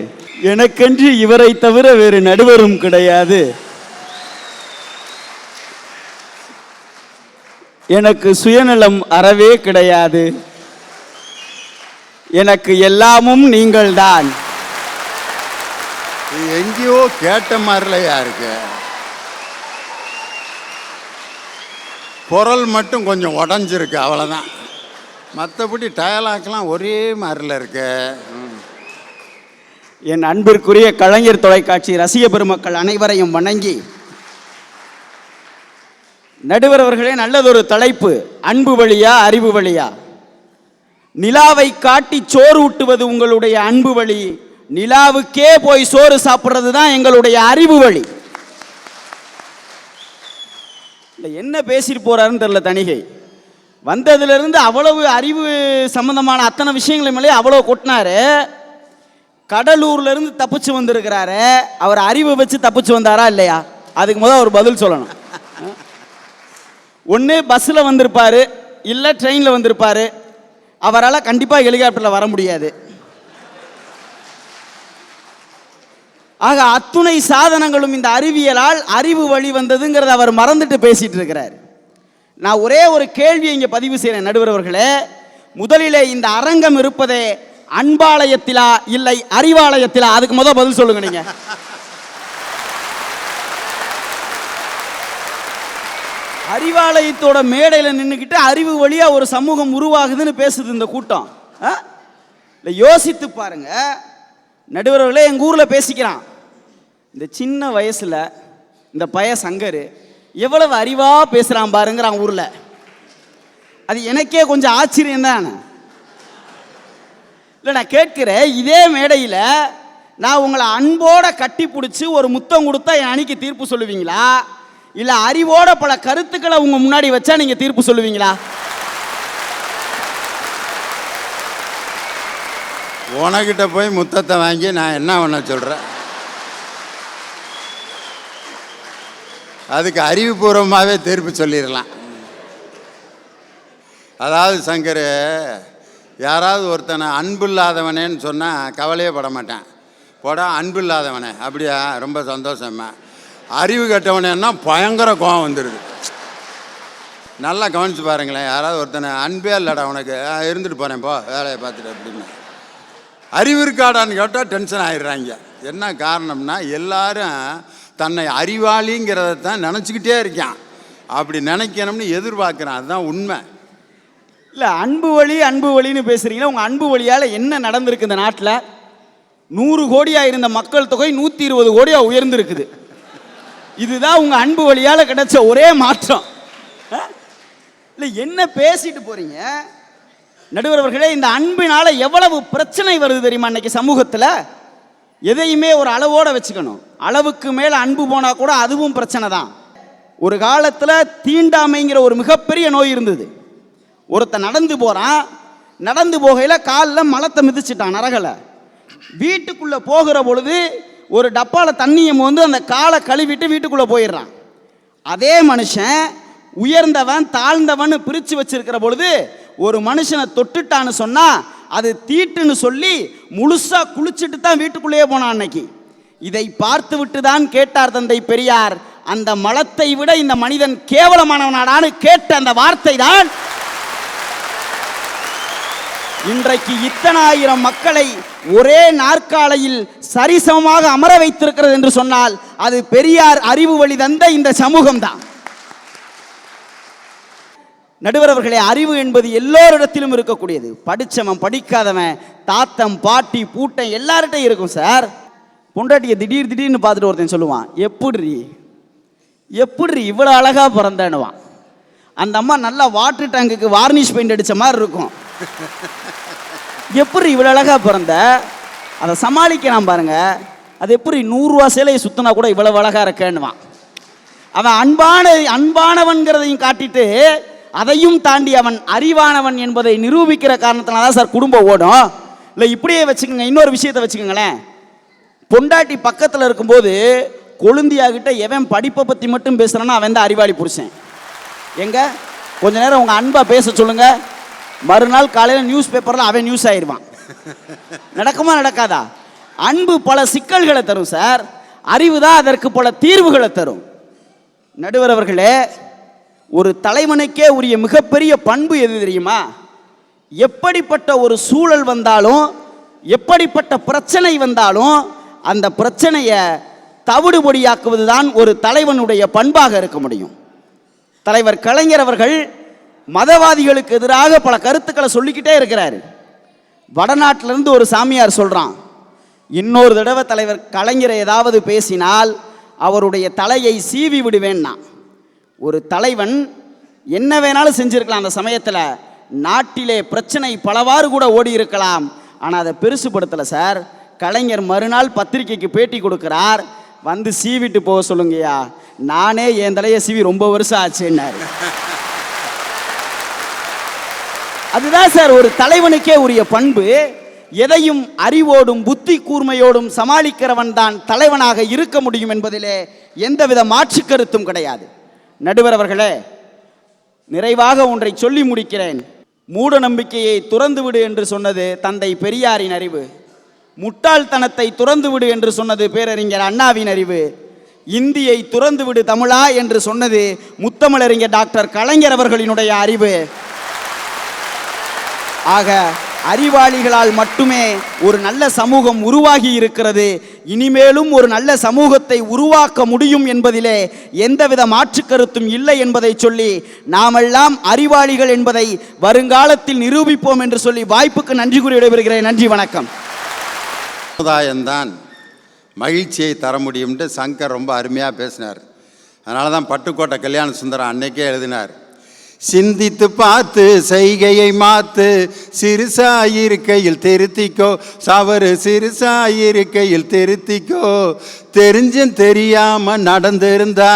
எனக்கென்று இவரை தவிர வேறு நடுவரும் கிடையாது. எனக்கு சுயநலம் அறவே கிடையாது. எனக்கு எல்லாமும் நீங்கள்தான். எங்கேயோ கேட்ட மாதிரிலையா இருக்கு. குரல் மட்டும் கொஞ்சம் உடஞ்சிருக்கு, அவ்வளோதான். மற்றபடி டயலாக்லாம் ஒரே மாதிரில இருக்கு. என் அன்பிற்குரிய கலைஞர் தொலைக்காட்சி ரசிக பெருமக்கள் அனைவரையும் வணங்கி, நடுவர் அவர்களே, நல்லதொரு தலைப்பு. அன்பு வழியா அறிவு வழியா? நிலாவை காட்டி சோறு ஊட்டுவது உங்களுடைய அன்பு வழி, நிலாவுக்கே போய் சோறு சாப்பிட்றது தான் எங்களுடைய அறிவு வழி. என்ன பேசிட்டு போறாருன்னு தெரியல தணிகை. வந்ததுலேருந்து அவ்வளவு அறிவு சம்பந்தமான அத்தனை விஷயங்களை மேலே அவ்வளோ கொட்டினாரு. கடலூர்லேருந்து தப்பிச்சு வந்திருக்கிறாரு. அவர் அறிவை வச்சு தப்பிச்சு வந்தாரா இல்லையா? அதுக்கு முதல் அவர் பதில் சொல்லணும். ஒன்று பஸ்ஸில் வந்திருப்பார், இல்லை ட்ரெயினில் வந்திருப்பார். அவரால் கண்டிப்பாக ஹெலிகாப்டரில் வர முடியாது. ஆக அத்துணை சாதனங்களும் இந்த அறிவியலால் அறிவு வழி வந்ததுங்கிறத அவர் மறந்துட்டு பேசிட்டு இருக்கிறார். நான் ஒரே ஒரு கேள்வியை இங்கே பதிவு செய்கிறேன் நடுவர் அவர்களே. முதலிலே இந்த அரங்கம் இருப்பதே அன்பாலயத்திலா இல்லை அறிவாலயத்திலா? அதுக்கு முதல் பதில் சொல்லுங்க நீங்க. அறிவாலயத்தோட மேடையில் நின்றுக்கிட்டு அறிவு வழியா ஒரு சமூகம் உருவாகுதுன்னு பேசுது இந்த கூட்டம். இல்லை, யோசித்து பாருங்க நடுவர்களே. எங்கள் ஊரில் பேசிக்கிறான், இந்த சின்ன வயசில் இந்த பய சங்கர் எவ்வளவு அறிவாக பேசுகிறான் பாருங்கிறான் ஊரில். அது எனக்கே கொஞ்சம் ஆச்சரியம் தான். இல்லை, நான் கேட்கிறேன், இதே மேடையில் நான் உங்களை அன்போட கட்டி பிடிச்சி ஒரு முத்தம் கொடுத்தா என் அணிக்கு தீர்ப்பு சொல்லுவீங்களா? இல்லை அறிவோட பல கருத்துக்களை உங்கள் முன்னாடி வச்சா நீங்கள் தீர்ப்பு சொல்லுவீங்களா? உனக்கிட்ட போய் முத்தத்தை வாங்கி நான் என்ன பண்ண சொல்கிறேன்? அதுக்கு அறிவுபூர்வமாகவே தீர்ப்பு சொல்லிடலாம். அதாவது சங்கர், யாராவது ஒருத்தனை அன்பு இல்லாதவனேன்னு சொன்னால் கவலையே பட மாட்டேன். போடா அன்பு இல்லாதவனே, அப்படியா, ரொம்ப சந்தோஷமா. அறிவு கட்டவனேன்னா பயங்கர கோவம் வந்துடுது. நல்லா கவனித்து பாருங்களேன். யாராவது ஒருத்தனை அன்பே இல்லைடா உனக்கு, இருந்துட்டு போகிறேன் போ வேலையை பார்த்துட்டு அப்படின்னு. அறிவு இருக்காடான்னு கேட்டால் டென்ஷன் ஆகிடுறாங்க. என்ன காரணம்னா எல்லாரும் தன்னை அறிவாளிங்கிறத தான் நினச்சிக்கிட்டே இருக்கான். அப்படி நினைக்கணும்னு எதிர்பார்க்குறான். அதுதான் உண்மை. இல்லை, அன்பு வழி அன்பு வழின்னு பேசுகிறீங்களா? உங்கள் அன்பு வழியால் என்ன நடந்திருக்கு இந்த நாட்டில்? 100 கோடியாக இருந்த மக்கள் தொகை 120 கோடியாக உயர்ந்திருக்குது. இதுதான் உங்கள் அன்பு வழியால் கிடைச்ச ஒரே மாற்றம். இல்லை, என்ன பேசிட்டு போகிறீங்க நடுவர் அவர்களே? இந்த அன்பினால் எவ்வளவு பிரச்சனை வருது தெரியுமா இன்னைக்கு சமூகத்தில்? எதையுமே ஒரு அளவோடு வச்சுக்கணும். அளவுக்கு மேலே அன்பு போனால் கூட அதுவும் பிரச்சனை தான். ஒரு காலத்தில் தீண்டாமைங்கிற ஒரு மிகப்பெரிய நோய் இருந்தது. ஒருத்தன் நடந்து போகிறான், நடந்து போகையில் காலில் மலத்தை மிதிச்சிட்டான் நரகலை. வீட்டுக்குள்ளே போகிற பொழுது ஒரு டப்பாவில் தண்ணியை வந்து அந்த காலை கழுவிட்டு வீட்டுக்குள்ளே போயிடுறான். அதே மனுஷன் உயர்ந்தவன் தாழ்ந்தவன் பிரித்து வச்சிருக்கிற பொழுது ஒரு மனுஷனை தொட்டுட்டான்னு சொன்னால் அது தீட்டுன்னு சொல்லி முழுசாக குளிச்சுட்டு தான் வீட்டுக்குள்ளேயே போனான் அன்னைக்கு. இதை பார்த்து விட்டு தான் கேட்டார் தந்தை பெரியார், அந்த மலத்தை விட இந்த மனிதன் கேவலமானவனாடான்னு கேட்ட அந்த வார்த்தை தான் இன்றைக்கு இத்தனாயிரம் மக்களை ஒரே நாற்காலையில் சரிசமமாக அமர வைத்திருக்கிறது என்று சொன்னால் அது பெரியார் அறிவு வழி தந்த இந்த சமூகம் தான். நடுவர் அவர்களே, அறிவு என்பது எல்லோரிடத்திலும் இருக்கக்கூடியது. படித்தவன் படிக்காதவன், தாத்தம் பாட்டி பூட்டன் எல்லார்கிட்டையும் இருக்கும் சார். பொண்டாட்டியை திடீர்னு பார்த்துட்டு ஒருத்தன் சொல்லுவான், எப்படி இவ்வளோ அழகாக பிறந்தேன்னுவான். அந்த அம்மா நல்லா வாட்டர் டேங்குக்கு வார்னிஷ் பெயிண்ட் அடித்த மாதிரி இருக்கும். எப்படி இவ்வளோ அழகாக பிறந்த, அதை சமாளிக்கிறான் பாருங்க. அது எப்படி 100 ரூபா சேலையை சுத்தினா கூட இவ்வளவு அழகாக இருக்கேன்னுவான். அவன் அன்பானவன்கிறதையும் காட்டிட்டு அதையும் தாண்டி அவன் அறிவானவன் என்பதை நிரூபிக்கிற காரணத்தினால தான் சார் குடும்பம் ஓடும். இல்லை இப்படியே வச்சுக்கோங்க. இன்னொரு விஷயத்தை வச்சுக்கோங்களேன். பொண்டாட்டி பக்கத்தில் இருக்கும்போது கொழுந்தியாகிட்ட எவன் படிப்பை பற்றி மட்டும் பேசுகிறான்னா அவன் தான் அறிவாளி புருஷன். எங்க கொஞ்ச நேரம் உங்கள் அன்பா பேச சொல்லுங்க, மறுநாள் காலையில் நியூஸ் பேப்பரில் அவன் நியூஸ் ஆயிடுவான். நடக்குமா நடக்காதா? அன்பு பல சிக்கல்களை தரும் சார், அறிவு தான் அதற்கு பல தீர்வுகளை தரும். நடுவர் அவர்களே, ஒரு தலைவனுக்கே உரிய மிகப்பெரிய பண்பு எது தெரியுமா? எப்படிப்பட்ட ஒரு சூழல் வந்தாலும், எப்படிப்பட்ட பிரச்சனை வந்தாலும் அந்த பிரச்சனையை தவிடுபொடியாக்குவது தான் ஒரு தலைவனுடைய பண்பாக இருக்க முடியும். தலைவர் கலைஞர் அவர்கள் மதவாதிகளுக்கு எதிராக பல கருத்துக்களை சொல்லிக்கிட்டே இருக்கிறாரு. வடநாட்டிலிருந்து ஒரு சாமியார் சொல்றான், இன்னொரு தடவை தலைவர் கலைஞரை ஏதாவது பேசினால் அவருடைய தலையை சீவி விடுவேன்னா. ஒரு தலைவன் என்ன வேணாலும் செஞ்சிருக்கலாம். அந்த சமயத்தில் நாட்டிலே பிரச்சனை பலவாறு கூட ஓடி இருக்கலாம். ஆனால் அதை பெருசுபடுத்தலை சார். கலைஞர் மறுநாள் பத்திரிகைக்கு பேட்டி கொடுக்கிறார். வந்து சீவிட்டு போக சொல்லுங்கய்யா, நானே என் தலையை சீவி ரொம்ப வருஷம் ஆச்சுன்னாரு. அதுதான் சார் ஒரு தலைவனுக்கே உரிய பண்பு. எதையும் அறிவோடும் புத்தி கூர்மையோடும் சமாளிக்கிறவன் தான் தலைவனாக இருக்க முடியும் என்பதிலே எந்தவித மாற்று கருத்தும் கிடையாது. நடுவர் அவர்களே, நிறைவாக ஒன்றை சொல்லி முடிக்கிறேன். மூட நம்பிக்கையை துறந்துவிடு என்று சொன்னது தந்தை பெரியாரின் அறிவு. முட்டாள்தனத்தை துறந்துவிடு என்று சொன்னது பேரறிஞர் அண்ணாவின் அறிவு. இந்தியை துறந்துவிடு தமிழா என்று சொன்னது முத்தமிழறிஞர் டாக்டர் கலைஞர் அவர்களினுடைய அறிவு. ஆக அறிவாளிகளால் மட்டுமே ஒரு நல்ல சமூகம் உருவாகி இருக்கிறது. இனிமேலும் ஒரு நல்ல சமூகத்தை உருவாக்க முடியும் என்பதிலே எந்தவித மாற்று கருத்தும் இல்லை என்பதை சொல்லி, நாமெல்லாம் அறிவாளிகள் என்பதை வருங்காலத்தில் நிரூபிப்போம் என்று சொல்லி வாய்ப்புக்கு நன்றி கூறி விடைபெறுகிறேன். நன்றி, வணக்கம். சமுதாயம்தான் மகிழ்ச்சியை தர முடியும்ட்டு சங்கர் ரொம்ப அருமையாக பேசினார். அதனால தான் பட்டுக்கோட்டை கல்யாண சுந்தரம் அன்னைக்கே எழுதினார், சிந்தித்து பார்த்து செய்கையை மாத்து, சிறுசாயிருக்கையில் திருத்திக்கோ, சவறு சிறுசாயிருக்கையில் திருத்திக்கோ, தெரிஞ்சும் தெரியாம நடந்திருந்தா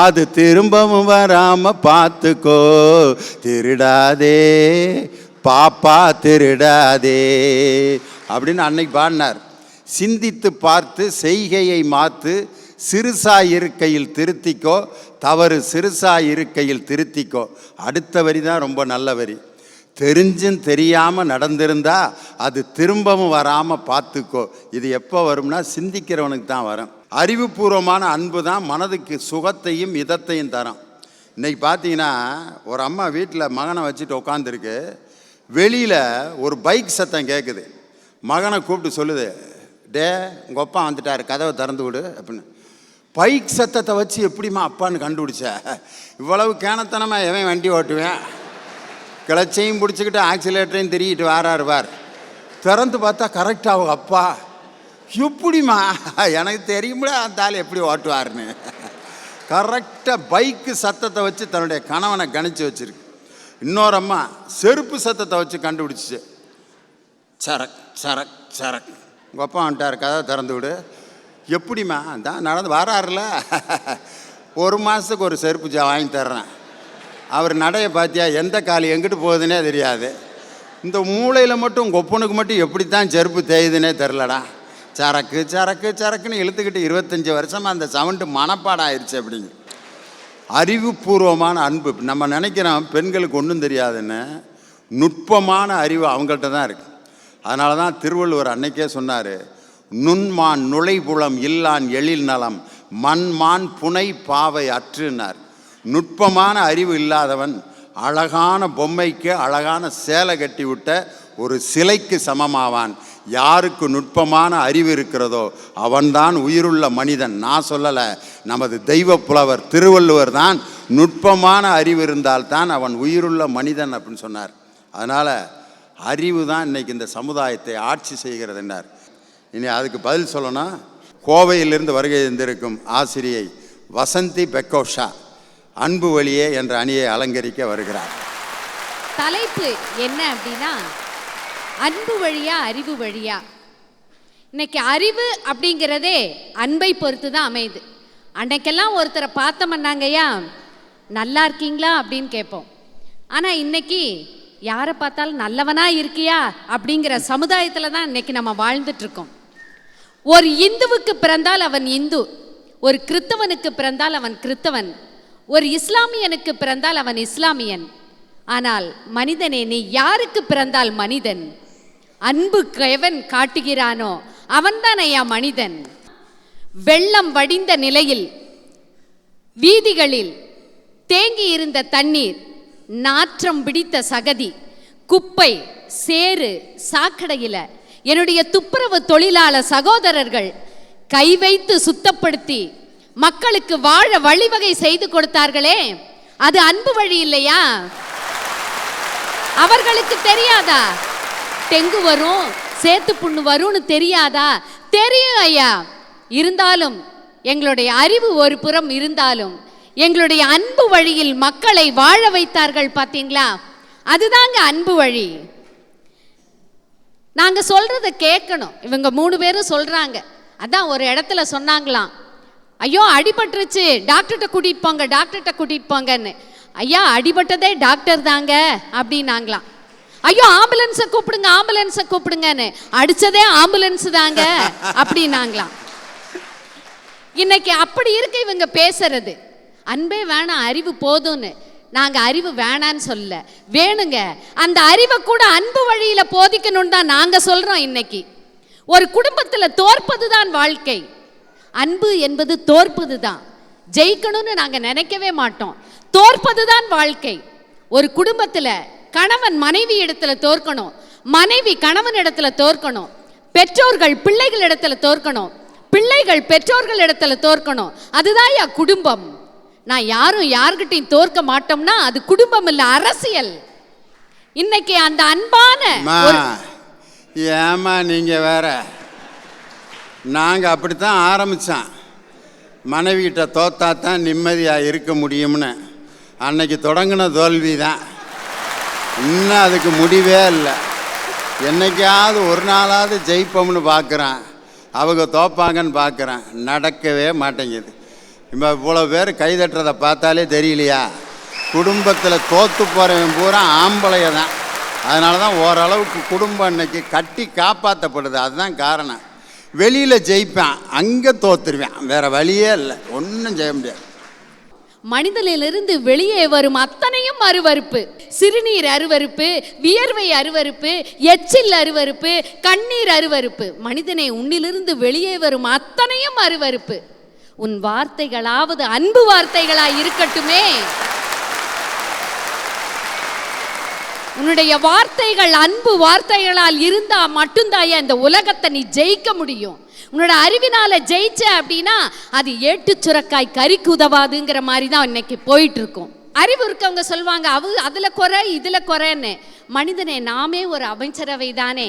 அது திரும்பவும் வராம பார்த்துக்கோ, திருடாதே பாப்பா திருடாதே அப்படின்னு அன்னைக்கு பாடினார். சிந்தித்து பார்த்து செய்கையை மாத்து, சிறுசாயிருக்கையில் திருத்திக்கோ, தவறு சிறுசாயிருக்கையில் திருத்திக்கோ. அடுத்த வரி தான் ரொம்ப நல்ல வரி. தெரிஞ்சும் தெரியாமல் நடந்திருந்தா அது திரும்பவும் வராமல் பார்த்துக்கோ. இது எப்போ வரும்னா சிந்திக்கிறவனுக்கு தான் வரும். அறிவுபூர்வமான அன்பு தான் மனதுக்கு சுகத்தையும் இதத்தையும் தரும். இன்றைக்கி பார்த்தீங்கன்னா ஒரு அம்மா வீட்டில் மகனை வச்சுட்டு உட்காந்துருக்கு. வெளியில் ஒரு பைக் சத்தம் கேட்குது. மகனை கூப்பிட்டு சொல்லுது, டே உங்கள் அப்பா வந்துட்டார், கதவை திறந்து விடு அப்படின்னு. பைக் சத்தத்தை வச்சு எப்படிம்மா அப்பான்னு கண்டுபிடிச்ச? இவ்வளவு கேனத்தனமாக எவன் வண்டி ஓட்டுவேன்? கிளச்சையும் பிடிச்சிக்கிட்டு ஆக்சிலேட்டரையும் திரிகிட்டு வாராருவார். திறந்து பார்த்தா கரெக்டாக அவங்க அப்பா. எப்படிம்மா? எனக்கு தெரியும்ல அந்த ஆள் எப்படி ஓட்டுவார்னு. கரெக்டாக பைக்கு சத்தத்தை வச்சு தன்னுடைய கணவனை கணிச்சு வச்சிருக்கு. இன்னொரு அம்மா செருப்பு சத்தத்தை வச்சு கண்டுபிடிச்சிச்சு. சரக் சரக் சரக். உங்கள் அப்பா வந்துட்டார், கதை திறந்து விடு. எப்படிம்மா? தான் நடந்து வராருல, ஒரு மாதத்துக்கு ஒரு செருப்பு வாங்கி தர்றேன். அவர் நடைய பார்த்தியா, எந்த கால் எங்கிட்டு போகுதுன்னே தெரியாது. இந்த மூளையில் மட்டும் உங்கள் ஒப்பனுக்கு மட்டும் எப்படித்தான் செருப்பு தேயுதுன்னே தெரிலடா. சரக்கு சரக்கு சரக்குன்னு இழுத்துக்கிட்டு 25 வருஷமாக அந்த சவுண்டு மனப்பாடம் ஆயிடுச்சு. அப்படிங்க அறிவுபூர்வமான அன்பு. நம்ம நினைக்கிறோம் பெண்களுக்கு ஒன்றும் தெரியாதுன்னு, நுட்பமான அறிவு அவங்கள்ட்ட தான் இருக்குது. அதனால தான் திருவள்ளுவர் அன்னைக்கே சொன்னார், நுண்மான் நுழைபுலம் இல்லான் எழில் நலம், மண்மான் புனை பாவை அற்றுனார். நுட்பமான அறிவு இல்லாதவன் அழகான பொம்மைக்கு அழகான சேலை கட்டி விட்ட ஒரு சிலைக்கு சமமாவான். யாருக்கு நுட்பமான அறிவு இருக்கிறதோ அவன்தான் உயிருள்ள மனிதன். நான் சொல்லலை, நமது தெய்வ புலவர் திருவள்ளுவர் தான் நுட்பமான அறிவு இருந்தால்தான் அவன் உயிருள்ள மனிதன் அப்படின்னு சொன்னார். அதனால் அறிவு தான் இன்றைக்கி இந்த சமுதாயத்தை ஆட்சி செய்கிறது என்றார். இனி அதுக்கு பதில் சொல்லணும். கோவையிலிருந்து வருகை தந்திருக்கும் ஆசிரியை வசந்தி பெக்கோஷா அன்பு வழியே என்ற அணியை அலங்கரிக்க வருகிறார். தலைப்பு என்ன அப்படின்னா, அன்பு வழியா அறிவு வழியா. இன்னைக்கு அறிவு அப்படிங்கிறதே அன்பை பொறுத்து தான் அமையுது. அன்னைக்கெல்லாம் ஒருத்தரை பார்த்தோம்னாங்கய்யா நல்லா இருக்கீங்களா அப்படின்னு கேட்போம். ஆனால் இன்னைக்கு யாரை பார்த்தாலும் நல்லவனா இருக்கியா அப்படிங்கிற சமுதாயத்தில் தான் இன்னைக்கு நம்ம வாழ்ந்துட்டு இருக்கோம். ஒரு இந்துவுக்கு பிறந்தால் அவன் இந்து, ஒரு கிறித்தவனுக்கு பிறந்தால் அவன் கிறித்தவன், ஒரு இஸ்லாமியனுக்கு பிறந்தால் அவன் இஸ்லாமியன். ஆனால் மனிதனே, நீ யாருக்கு பிறந்தால் மனிதன்? அன்பு எவன் காட்டுகிறானோ அவன்தான் ஐயா மனிதன். வெள்ளம் வடிந்த நிலையில் வீதிகளில் தேங்கி இருந்த தண்ணீர், நாற்றம் பிடித்த சகதி, குப்பை, சேறு, சாக்கடையில என்னுடைய துப்புரவு தொழிலாளர் சகோதரர்கள் கை வைத்து சுத்தப்படுத்தி மக்களுக்கு வாழ வழிவகை செய்து கொடுத்தார்களே, அது அன்பு வழி இல்லையா? அவர்களுக்கு தெரியாதா டெங்கு வரும், சேத்து புண்ணு வரும்னு தெரியாதா? தெரியும் ஐயா. இருந்தாலும் எங்களுடைய அறிவு ஒரு புறம் இருந்தாலும் எங்களுடைய அன்பு வழியில் மக்களை வாழ வைத்தார்கள். பார்த்தீங்களா? அதுதாங்க அன்பு வழி. நாங்க சொல்றத கேட்கணும். இவங்க 3 பேரும் சொல்றாங்க. அதான் ஒரு இடத்துல சொன்னாங்களாம், ஐயோ அடிபட்டுருச்சு, டாக்டர்கிட்ட கூட்டிட்டு போங்க, டாக்டர்கிட்ட கூட்டிட்டு போங்கன்னு. ஐயா அடிபட்டதே டாக்டர் தாங்க அப்படின்னாங்களாம். ஐயோ ஆம்புலன்ஸை கூப்பிடுங்க, ஆம்புலன்ஸை கூப்பிடுங்கன்னு. அடிச்சதே ஆம்புலன்ஸ் தாங்க அப்படின்னாங்களாம். இன்னைக்கு அப்படி இருக்கு இவங்க பேசுறது. அன்பே வேணாம், அறிவு போதும்னு. நாங்க அறிவு வேணான்னு சொல்ல, வேணுங்க. அந்த அறிவை கூட அன்பு வழியில போதிக்கணும்னு தான் நாங்க சொல்றோம். இன்னைக்கு ஒரு குடும்பத்துல தோற்பது தான் வாழ்க்கை. அன்பு என்பது தோற்பது தான். ஜெயிக்கணும்னு நாங்க நினைக்கவே மாட்டோம். தோற்பது தான் வாழ்க்கை. ஒரு குடும்பத்துல கணவன் மனைவி இடத்துல தோற்கணும், மனைவி கணவன் இடத்துல தோற்கணும், பெற்றோர்கள் பிள்ளைகள் இடத்துல தோற்கணும், பிள்ளைகள் பெற்றோர்கள் இடத்துல தோற்கணும். அதுதான் குடும்பம். நான் யாரும் யார்கிட்டையும் தோற்க மாட்டோம்னா அது குடும்பம் இல்ல, அரசியல். இன்னைக்கு அந்த அன்பான ஏமா நீங்க வேற, நாங்க அப்படித்தான் ஆரம்பிச்சோம். மனைவிகிட்ட தோத்தா தான் நிம்மதியா இருக்க முடியும்னு. அன்னைக்கு தொடங்கின தோல்வி தான். இன்னும் அதுக்கு முடிவே இல்லை. என்னைக்காவது ஒரு நாளாவது ஜெயிப்போம்னு பார்க்குறேன், அவங்க தோப்பாங்கன்னு பார்க்குறேன், நடக்கவே மாட்டேங்குது. இப்போ இவ்வளோ பேர் கைதட்டுறதை பார்த்தாலே தெரியலையா, குடும்பத்தில் தோற்று போகிறவன் பூரா ஆம்பளைய தான். அதனால தான் ஓரளவுக்கு குடும்பம் இன்னைக்கு கட்டி காப்பாற்றப்படுது. அதுதான் காரணம். வெளியில் ஜெயிப்பேன், அங்கே தோற்றுருவேன், வேறு வழியே இல்லை, ஒன்றும் செய்ய முடியாது. மனிதனிலிருந்து வெளியே வரும் அத்தனையும் அருவருப்பு. சிறுநீர் அருவருப்பு, வியர்வை அருவருப்பு, எச்சில் அருவருப்பு, கண்ணீர் அருவருப்பு. மனிதனை உன்னிலிருந்து வெளியே வரும் அத்தனையும் அருவருப்பு. உன் வார்த்தைகளாவது அன்பு வார்த்தைகளாய் இருக்கட்டுமே. உன்னுடைய வார்த்தைகள் அன்பு வார்த்தைகளால் இருந்தா மட்டும்தான் இந்த உலகத்தை நீ ஜெயிக்க முடியும். உன்னோட அறிவினால ஜெயிச்ச அப்படின்னா அது ஏட்டு சுரக்காய் கறிக்கு உதவாதுங்கிற மாதிரி தான் இன்னைக்கு போயிட்டு இருக்கும். அறிவு இருக்கவங்க சொல்வாங்க அதுல குறை இதுல குறைன்னு. மனிதனே, நாமே ஒரு அமைச்சரவை தானே.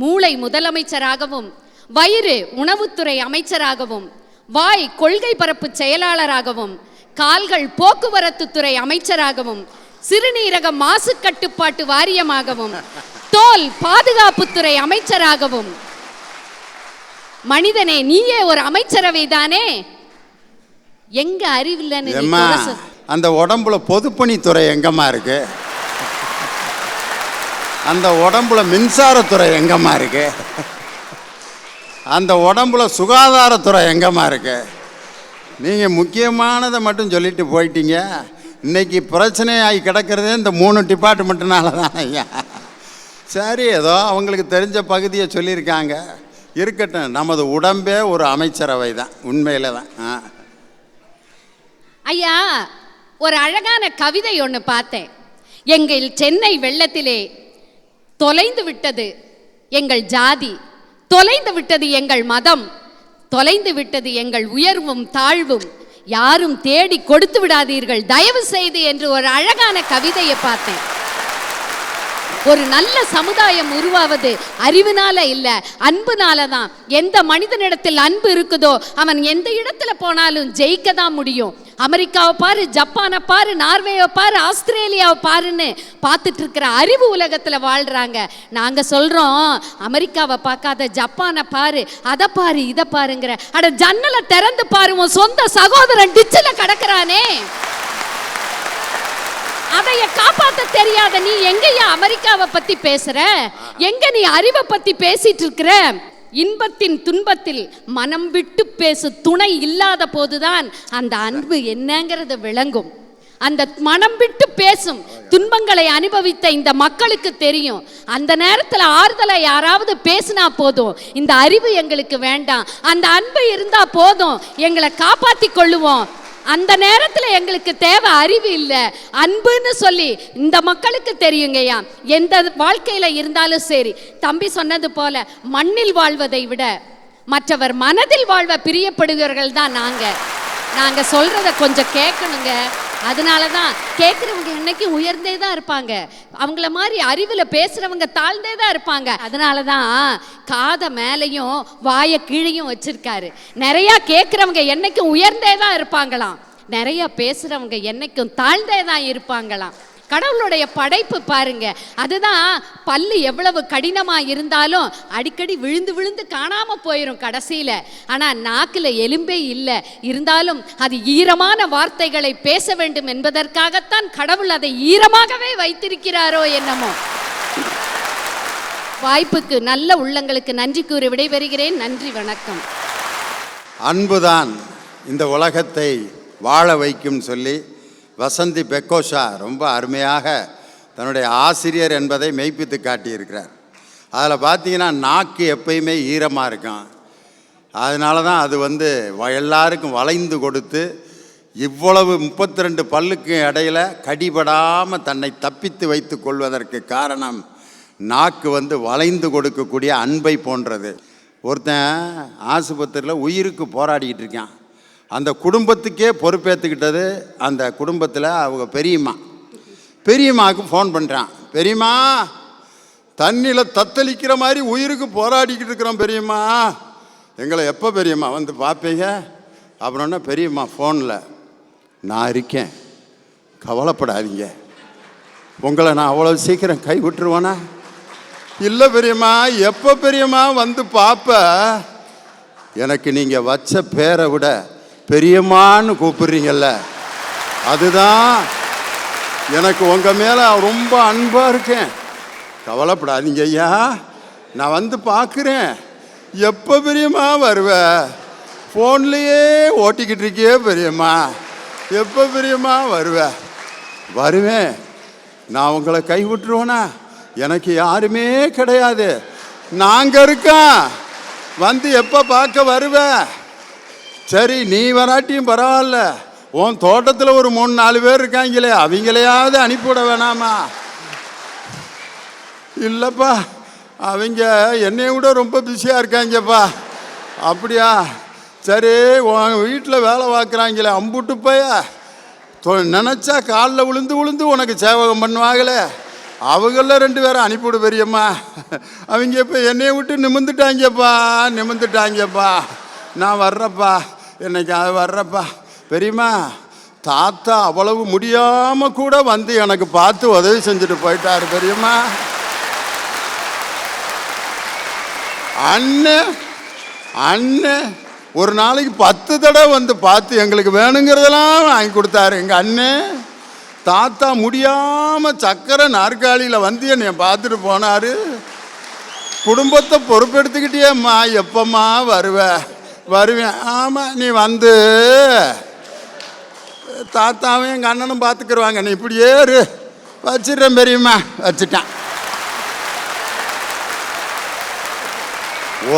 மூளை முதலமைச்சராகவும், வயிறு உணவுத்துறை அமைச்சராகவும், வாய் கொள்கை பரப்பு செயலாளராகவும், கால்கள் போக்குவரத்து துறை அமைச்சராகவும், சிறுநீரக மாசு கட்டுப்பாட்டு வாரியமாகவும், தோல் பாதுகாப்புத்துறை அமைச்சராகவும். மனிதனே, நீயே ஒரு அமைச்சரவை தானே. எங்க அறிவில்லைன்னு அந்த உடம்புல பொதுப்பணித்துறை எங்கம்மா இருக்கு? அந்த உடம்புல மின்சாரத்துறை எங்கம்மா இருக்கு? அந்த உடம்புல சுகாதாரத்துறை எங்கம்மா இருக்கு? நீங்கள் முக்கியமானதை மட்டும் சொல்லிட்டு போயிட்டீங்க. இன்னைக்கு பிரச்சனையாகி கிடக்கிறதே இந்த 3 டிபார்ட்மெண்ட்டுனால தான் ஐயா. சரி, ஏதோ அவங்களுக்கு தெரிஞ்ச பகுதியை சொல்லியிருக்காங்க, இருக்கட்டும். நமது உடம்பே ஒரு அமைச்சரவை தான், உண்மையில தான். ஐயா, ஒரு அழகான கவிதை ஒன்று பார்த்தேன். எங்கள் சென்னை வெள்ளத்திலே தொலைந்து விட்டது எங்கள் ஜாதி, தொலைந்து விட்டது எங்கள் மதம், தொலைந்து விட்டது எங்கள் உயர்வும் தாழ்வும். யாரும் தேடி கொடுத்து விடாதீர்கள் தயவு செய்து என்று ஒரு அழகான கவிதையை பார்த்தேன். ஒரு நல்ல சமுதாயம் உருவாவது அறிவினால இல்ல, அன்புனால தான். எந்த மனிதனிடத்தில் அன்பு இருக்குதோ அவன் எந்த இடத்துல போனாலும் ஜெயிக்க தான் முடியும். அமெரிக்காவை பாரு, ஜப்பானை பாரு, நார்வேவை பாரு, ஆஸ்திரேலியாவை பாருன்னு பார்த்துட்டு இருக்கிற அறிவு உலகத்துல வாழ்றாங்க. நாங்க சொல்றோம் அமெரிக்காவை பார்க்காத ஜப்பானை பாரு, அதை பாரு, இதை பாருங்கிற. அட ஜன்னலை திறந்து பாருவோம், சொந்த சகோதரன் டிச்சில கிடக்குறானே, அதைய காப்பாத்த தெரியாத நீ எங்கயா அமெரிக்காவை பத்தி பேசுற? எங்க நீ அறிவை பத்தி பேசிட்டு இருக்கிற? இன்பத்தின் துன்பத்தில் மனம் விட்டு பேசு துணை இல்லாத போதுதான் அந்த அன்பு என்னங்கிறது விளங்கும். அந்த மனம் விட்டு பேசும் துன்பங்களை அனுபவித்த இந்த மக்களுக்கு தெரியும். அந்த நேரத்தில் ஆறுதலை யாராவது பேசினா போதும், இந்த அறிவு எங்களுக்கு வேண்டாம், அந்த அன்பு இருந்தா போதும், எங்களை காப்பாத்தி கொள்ளுவோம். அந்த நேரத்தில் எங்களுக்கு தேவை அறிவு இல்லை, அன்புன்னு சொல்லி இந்த மக்களுக்கு தெரியுங்கய்யா. எந்த வாழ்க்கையில் இருந்தாலும் சரி, தம்பி சொன்னது போல மண்ணில் வாழ்வதை விட மற்றவர் மனதில் வாழ்வ பிரியப்படுகிறவர்கள் தான் நாங்க சொல்றத கொஞ்சம் கேட்கணுங்க. அதனால தான் கேட்குறவங்க இன்னைக்கு உயர்ந்தே தான் இருப்பாங்க, அவங்கள மாதிரி அறிவில் பேசுகிறவங்க தாழ்ந்தே தான் இருப்பாங்க. அதனால தான் காதை மேலேயும் வாயை கீழையும் வச்சிருக்காரு. நிறையா கேட்குறவங்க என்னைக்கும் உயர்ந்தே தான் இருப்பாங்களாம், நிறையா பேசுகிறவங்க என்னைக்கும் தாழ்ந்தே தான் இருப்பாங்களாம். கடவுளுடைய படைப்பு பாருங்க. அதுதான் பல்லு எவ்வளவு கடினமாக இருந்தாலும் அடிக்கடி விழுந்து விழுந்து காணாமல் போயிடும் கடைசியில். ஆனால் நாக்கில் எலும்பே இல்லை, இருந்தாலும் அது ஈரமான வார்த்தைகளை பேச வேண்டும் என்பதற்காகத்தான் கடவுள் அதை ஈரமாகவே வைத்திருக்கிறாரோ என்னமோ. வாய்ப்புக்கு நல்ல உள்ளங்களுக்கு நன்றி கூறி விடைபெறுகிறேன். நன்றி, வணக்கம். அன்புதான் இந்த உலகத்தை வாழ வைக்கும் சொல்லி வசந்தி பெக்கோஷா ரொம்ப அருமையாக தன்னுடைய ஆசிரியர் என்பதை மெய்ப்பித்து காட்டியிருக்கிறார். அதில் பார்த்தீங்கன்னா நாக்கு எப்பயுமே ஈரமாக இருக்கும். அதனால தான் அது எல்லாருக்கும் வளைந்து கொடுத்து இவ்வளவு 32 பல்லுக்கு இடையில் கடிபடாமல் தன்னை தப்பித்து வைத்து கொள்வதற்கு காரணம் நாக்கு வளைந்து கொடுக்கக்கூடிய அன்பை போன்றது. ஒருத்தன் ஆஸ்பத்திரியில் உயிருக்கு போராடிக்கிட்டு இருக்கான். அந்த குடும்பத்துக்கே பொறுப்பேற்றுக்கிட்டது அந்த குடும்பத்தில் அவங்க பெரியம்மாவுக்கு ஃபோன் பண்ணுறான். பெரியம்மா, தண்ணியில் தத்தளிக்கிற மாதிரி உயிருக்கு போராடிக்கிட்டு இருக்கிறோம் பெரியம்மா, எங்களை எப்போ பெரியம்மா பார்ப்பீங்க? அப்புறம்னா பெரியம்மா ஃபோனில், நான் இருக்கேன், கவலைப்படாதீங்க, உங்களை நான் அவ்வளோ சீக்கிரம் கை விட்டுருவேனா? இல்லை பெரியம்மா, எப்போ பெரியம்மா பார்ப்ப? எனக்கு நீங்கள் வச்ச பேரை விட பெரியம்மான்னு கூப்பிடுறீங்கல்ல, அதுதான் எனக்கு உங்கள் மேலே ரொம்ப அன்பாக இருக்கேன், கவலைப்படாதீங்க ஐயா, நான் பார்க்குறேன், எப்போ பெரியம்மா வருவ? ஃபோன்லேயே ஓட்டிக்கிட்டு இருக்கியே பெரியம்மா, எப்போ பெரியம்மா வருவ? வருவேன். நான் உங்களை கை விட்டுருவேனா? எனக்கு யாருமே கிடையாது, நாங்கள் இருக்கோம், எப்போ பார்க்க வருவ? சரி, நீ வராட்டியும் பரவாயில்ல, உன் தோட்டத்தில் ஒரு 3-4 பேர் இருக்காங்களே, அவங்களையாவது அனுப்பிவிட வேணாமா? இல்லைப்பா, அவங்க என்னைய விட ரொம்ப பிஸியாக இருக்காங்கப்பா. அப்படியா? சரி, உன் வீட்டில் வேலை பார்க்குறாங்களே அம்புட்டு பையா, நினச்சா காலில் விழுந்து விழுந்து உனக்கு சேவகம் பண்ணுவாங்களே, அவங்கள 2 பேரை அனுப்பிவிடு பெரியம்மா. அவங்க இப்போ என்னைய விட்டு நிமிந்துட்டாங்கப்பா, நான் வர்றப்பா, என்னைக்கு அது வர்றப்பா. பெரியம்மா, தாத்தா அவ்வளவு முடியாமல் கூட எனக்கு பார்த்து உதவி செஞ்சுட்டு போயிட்டாரு பெரியம்மா. அண்ணன் ஒரு நாளைக்கு 10 தடவை பார்த்து எங்களுக்கு வேணுங்கிறதெல்லாம் வாங்கி கொடுத்தாரு எங்கள் அண்ணன். தாத்தா முடியாமல் சக்கரை நாற்காலியில் என்னை பார்த்துட்டு போனார். குடும்பத்தை பொறுப்பெடுத்துக்கிட்டேம்மா, எப்பம்மா வருவேன். ஆமாம், நீ தாத்தாவும் எங்கள் அண்ணனும் பார்த்துக்கிடுவாங்க, நீ இப்படியே வச்சிடுறேன் பெரியம்மா. வச்சுட்டான்.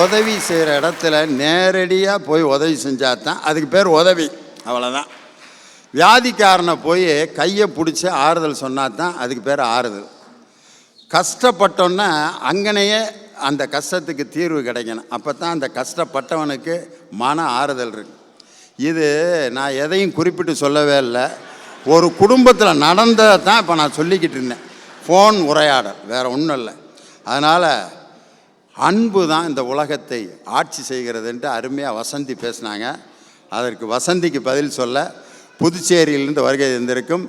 உதவி செய்கிற இடத்துல நேரடியாக போய் உதவி செஞ்சாதான் அதுக்கு பேர் உதவி, அவ்வளோதான். வியாதிக்காரனை போய் கையை பிடிச்சி ஆறுதல் சொன்னாதான் அதுக்கு பேர் ஆறுதல். கஷ்டப்பட்டோன்னா அங்கனையே அந்த கஷ்டத்துக்கு தீர்வு கிடைக்கணும், அப்போ தான் அந்த கஷ்டப்பட்டவனுக்கு மன ஆறுதல் இருக்கு. இது நான் எதையும் குறிப்பிட்டு சொல்லவே இல்லை, ஒரு குடும்பத்தில் நடந்ததை தான் இப்போ நான் சொல்லிக்கிட்டு இருந்தேன். ஃபோன் உரையாடல், வேறு ஒன்றும் இல்லை. அதனால் அன்பு தான் இந்த உலகத்தை ஆட்சி செய்கிறதுன்ட்டு அருமையாக வசந்தி பேசினாங்க. அதற்கு வசந்திக்கு பதில் சொல்ல புதுச்சேரியிலிருந்து வருகை தந்திருக்கும்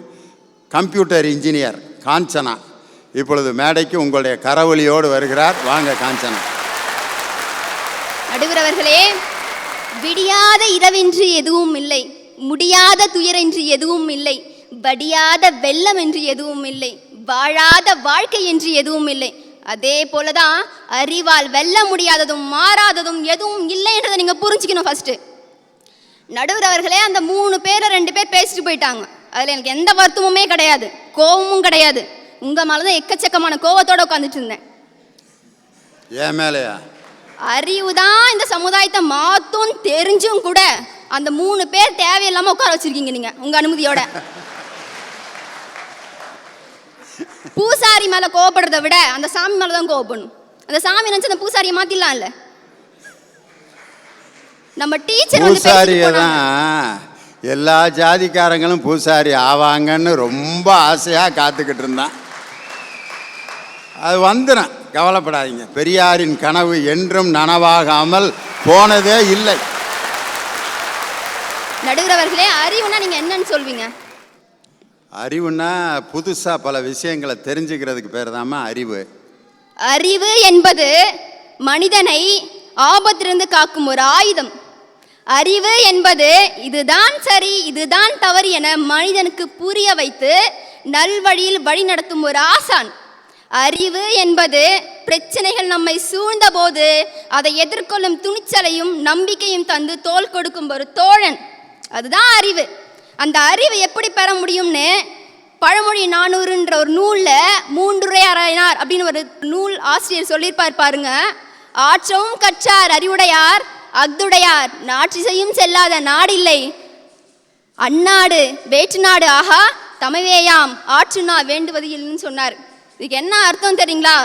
கம்ப்யூட்டர் இன்ஜினியர் காஞ்சனா இப்பொழுது மேடைக்கு உங்களுடைய கரவொலியோடு வருகிறார். வாங்க காஞ்சனா. நடுவர் அவர்களே, விடியாத இரவென்று எதுவும் இல்லை, முடியாத துயரென்று எதுவும் இல்லை, வடியாத வெள்ளம் என்று எதுவும் இல்லை, வாழாத வாழ்க்கை என்று எதுவும் இல்லை. அதே போலதான் அறிவால் வெல்ல முடியாததும் மாறாததும் எதுவும் இல்லை என்றதை நீங்க புரிஞ்சுக்கணும். ஃபர்ஸ்ட் நடுவர் அவர்களே, அந்த 3 பேரை 2 பேர் பேசிட்டு போயிட்டாங்க. அதுல எனக்கு எந்த வருத்தமுமே கிடையாது, கோபமும் கிடையாது. உங்க மேலதான் எக்கச்சக்கமான கோபத்தோட உட்காந்துட்டு இருந்தேன். ஏன் மேலையா? அறிவு தான் இந்த சமுதாயத்தை மாத்தும் தெரிஞ்சும் கூட அந்த 3 பேர் தேவையில்லாம உட்கார வச்சிருக்கீங்க நீங்க உங்க அனுமதியோட. பூசாரி மேல கோவப்படுறதை விட அந்த சாமி மேலதான் கோவப்படணும். அந்த சாமி நினைச்சு அந்த பூசாரியை மாத்திடலாம் இல்ல. நம்ம டீச்சர் பூசாரியை தான் எல்லா ஜாதிக்காரங்களும் பூசாரி ஆவாங்கன்னு ரொம்ப ஆசையாக காத்துக்கிட்டு இருந்தான். அது வந்துடும், கவலைப்படாதீங்க. பெரியாரின் கனவு என்றும் நனவாகாமல் போனதே இல்லை. நடுவர் அவர்களே, அறிவுனா நீங்க என்னன்னு சொல்வீங்க? அறிவுனா புதுசாக பல விஷயங்களை தெரிஞ்சுக்கிறதுக்கு பேர் தாம்மா அறிவு. அறிவு என்பது மனிதனை ஆபத்திலிருந்து காக்கும் ஒரு ஆயுதம். அறிவு என்பது இதுதான் சரி இதுதான் தவறு என மனிதனுக்கு புரிய வைத்து நல்வழியில் வழி நடத்தும் ஒரு ஆசான். அறிவு என்பது பிரச்சனைகள் நம்மை சூழ்ந்த போது அதை எதிர்கொள்ளும் துணிச்சலையும் நம்பிக்கையும் தந்து தோள் கொடுக்கும் ஒரு தோழன். அதுதான் அறிவு. அந்த அறிவை எப்படி பெற முடியும்னு பழமொழி 400ன்ற ஒரு நூலில் 3 அப்படின்னு ஒரு நூல் ஆசிரியர் சொல்லியிருப்பார் பாருங்க. ஆற்றவும் கற்றார் அறிவுடையார் அஃதுடையார் நாற்றிசையும் செல்லாத நாடில்லை, அந்நாடு வேற்று நாடு ஆகா தமைவேயாம் ஆற்றுனா வேண்டுவது இல்லைன்னு சொன்னார். இதுக்கு என்ன அர்த்தம் தெரியுங்களா?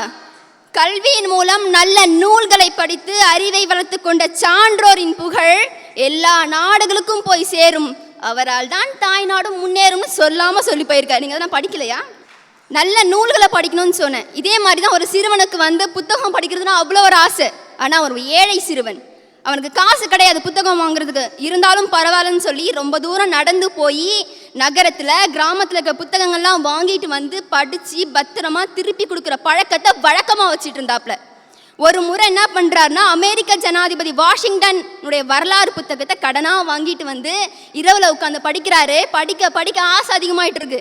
கல்வியின் மூலம் நல்ல நூல்களை படித்து அறிவை வளர்த்து கொண்ட சான்றோரின் புகழ் எல்லா நாடுகளுக்கும் போய் சேரும், அவரால் தான் தாய் நாடும் முன்னேறும்னு சொல்லாம சொல்லி போயிருக்காரு. நீங்க அதெல்லாம் படிக்கலையா? நல்ல நூல்களை படிக்கணும்னு சொன்னேன். இதே மாதிரி தான் ஒரு சிறுவனுக்கு புத்தகம் படிக்கிறதுனா அவ்வளோ ஒரு ஆசை. ஆனால் ஒரு ஏழை சிறுவன், அவனுக்கு காசு கிடையாது புத்தகம் வாங்குறதுக்கு, இருந்தாலும் பரவாயில்லன்னு சொல்லி ரொம்ப தூரம் நடந்து போய் நகரத்தில் கிராமத்தில் இருக்க புத்தகங்கள்லாம் வாங்கிட்டு படித்து பத்திரமா திருப்பி கொடுக்குற பழக்கத்தை வழக்கமாக வச்சுட்டு இருந்தாப்புல. ஒரு முறை என்ன பண்ணுறாருன்னா, அமெரிக்க ஜனாதிபதி வாஷிங்டனுடைய வரலாறு புத்தகத்தை கடனாக வாங்கிட்டு இரவில் உட்காந்து படிக்கிறாரு. படிக்க படிக்க ஆசை அதிகமாகிட்டு இருக்கு,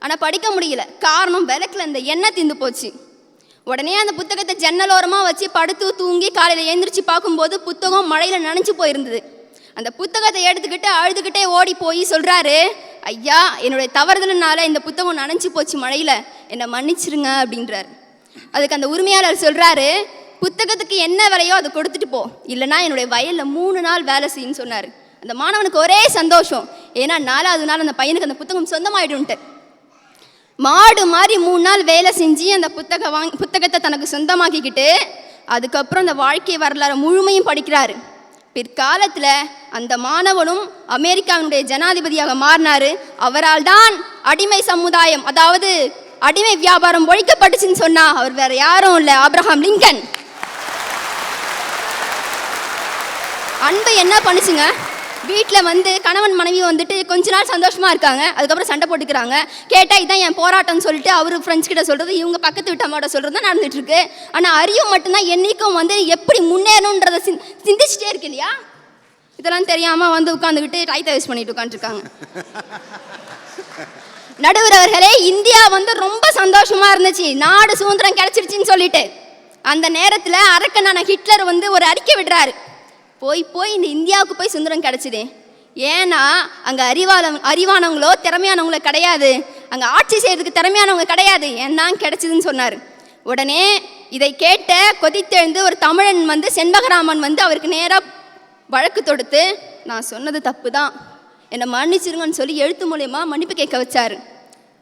ஆனால் படிக்க முடியல. காரணம், விளக்கில் இந்த எண்ணெய் தீர்ந்து போச்சு. உடனே அந்த புத்தகத்தை ஜன்னலோரமாக வச்சு படுத்து தூங்கி காலையில் எழுந்திரிச்சு பார்க்கும்போது புத்தகம் மழையில் நனைஞ்சு போயிருந்தது. அந்த புத்தகத்தை எடுத்துக்கிட்டு அழுதுகிட்டே ஓடி போய் சொல்கிறாரு, ஐயா என்னுடைய தவறுதல்னால இந்த புத்தகம் நனைஞ்சு போச்சு மழையில், என்னை மன்னிச்சிருங்க அப்படின்றார். அதுக்கு அந்த உரிமையாளர் சொல்கிறாரு, புத்தகத்துக்கு என்ன விலையோ அதை கொடுத்துட்டு போ, இல்லைனா என்னுடைய வயலில் 3 நாள் வேலை செய்யுன்னு சொன்னார். அந்த மாணவனுக்கு ஒரே சந்தோஷம், ஏன்னா 4வது நாள் அந்த பையனுக்கு அந்த புத்தகம் சொந்தமாயிடும்ட்டு. மாடு மாதிரி 3 நாள் வேலை செஞ்சு அந்த புத்தகத்தை தனக்கு சொந்தமாக்கிக்கிட்டு அதுக்கப்புறம் அந்த வாழ்க்கை வரலாறு முழுமையும் படிக்கிறாரு. பிற்காலத்தில் அந்த மாணவனும் அமெரிக்காவினுடைய ஜனாதிபதியாக மாறினார். அவரால் தான் அடிமை சமுதாயம், அதாவது அடிமை வியாபாரம் ஒழிக்கப்பட்டுச்சுன்னு சொன்னா அவர் வேற யாரும் இல்லை, ஆபிரகாம் லிங்கன். அன்பு என்ன பண்ணுச்சுங்க? வீட்டில் கணவன் மனைவி கொஞ்ச நாள் சந்தோஷமாக இருக்காங்க, அதுக்கப்புறம் சண்டை போட்டுக்கிறாங்க. கேட்டால் இதான் என் போராட்டம்னு சொல்லிட்டு அவர் ஃப்ரெண்ட்ஸ் கிட்ட சொல்கிறது, இவங்க பக்கத்து வீட்டு அம்மாவோட சொல்கிறது தான் நடந்துட்டு இருக்கு. ஆனால் அறிவு மட்டும்தான் என்றைக்கும் எப்படி முன்னேறணுன்றதை சிந்திச்சுட்டே இருக்கு இல்லையா? இதெல்லாம் தெரியாமல் உட்காந்துக்கிட்டு டைத்தை வேஸ்ட் பண்ணிட்டு உட்காந்துருக்காங்க. நடுவர் அவர்களே, இந்தியா ரொம்ப சந்தோஷமாக இருந்துச்சு, நாடு சுதந்திரம் கிடைச்சிருச்சுன்னு சொல்லிட்டு. அந்த நேரத்தில் அரக்கனான ஹிட்லர் ஒரு அறிக்கை விடுறாரு, போய் இந்த இந்தியாவுக்கு போய் சுதந்திரம் கிடைச்சிது. ஏன்னா அங்கே அறிவானவங்களோ திறமையானவங்களோ கிடையாது, அங்கே ஆட்சி செய்யறதுக்கு திறமையானவங்க கிடையாது, ஏன்னா கிடைச்சிதுன்னு சொன்னார். உடனே இதை கேட்ட கொதித்தெழுந்து ஒரு தமிழன் செண்பகராமன் அவருக்கு நேராக வழக்கு தொடுத்து, நான் சொன்னது தப்பு தான், என்னை மன்னிச்சிருங்கன்னு சொல்லி எழுத்து மூலயமா மன்னிப்பு கேட்க வச்சார்.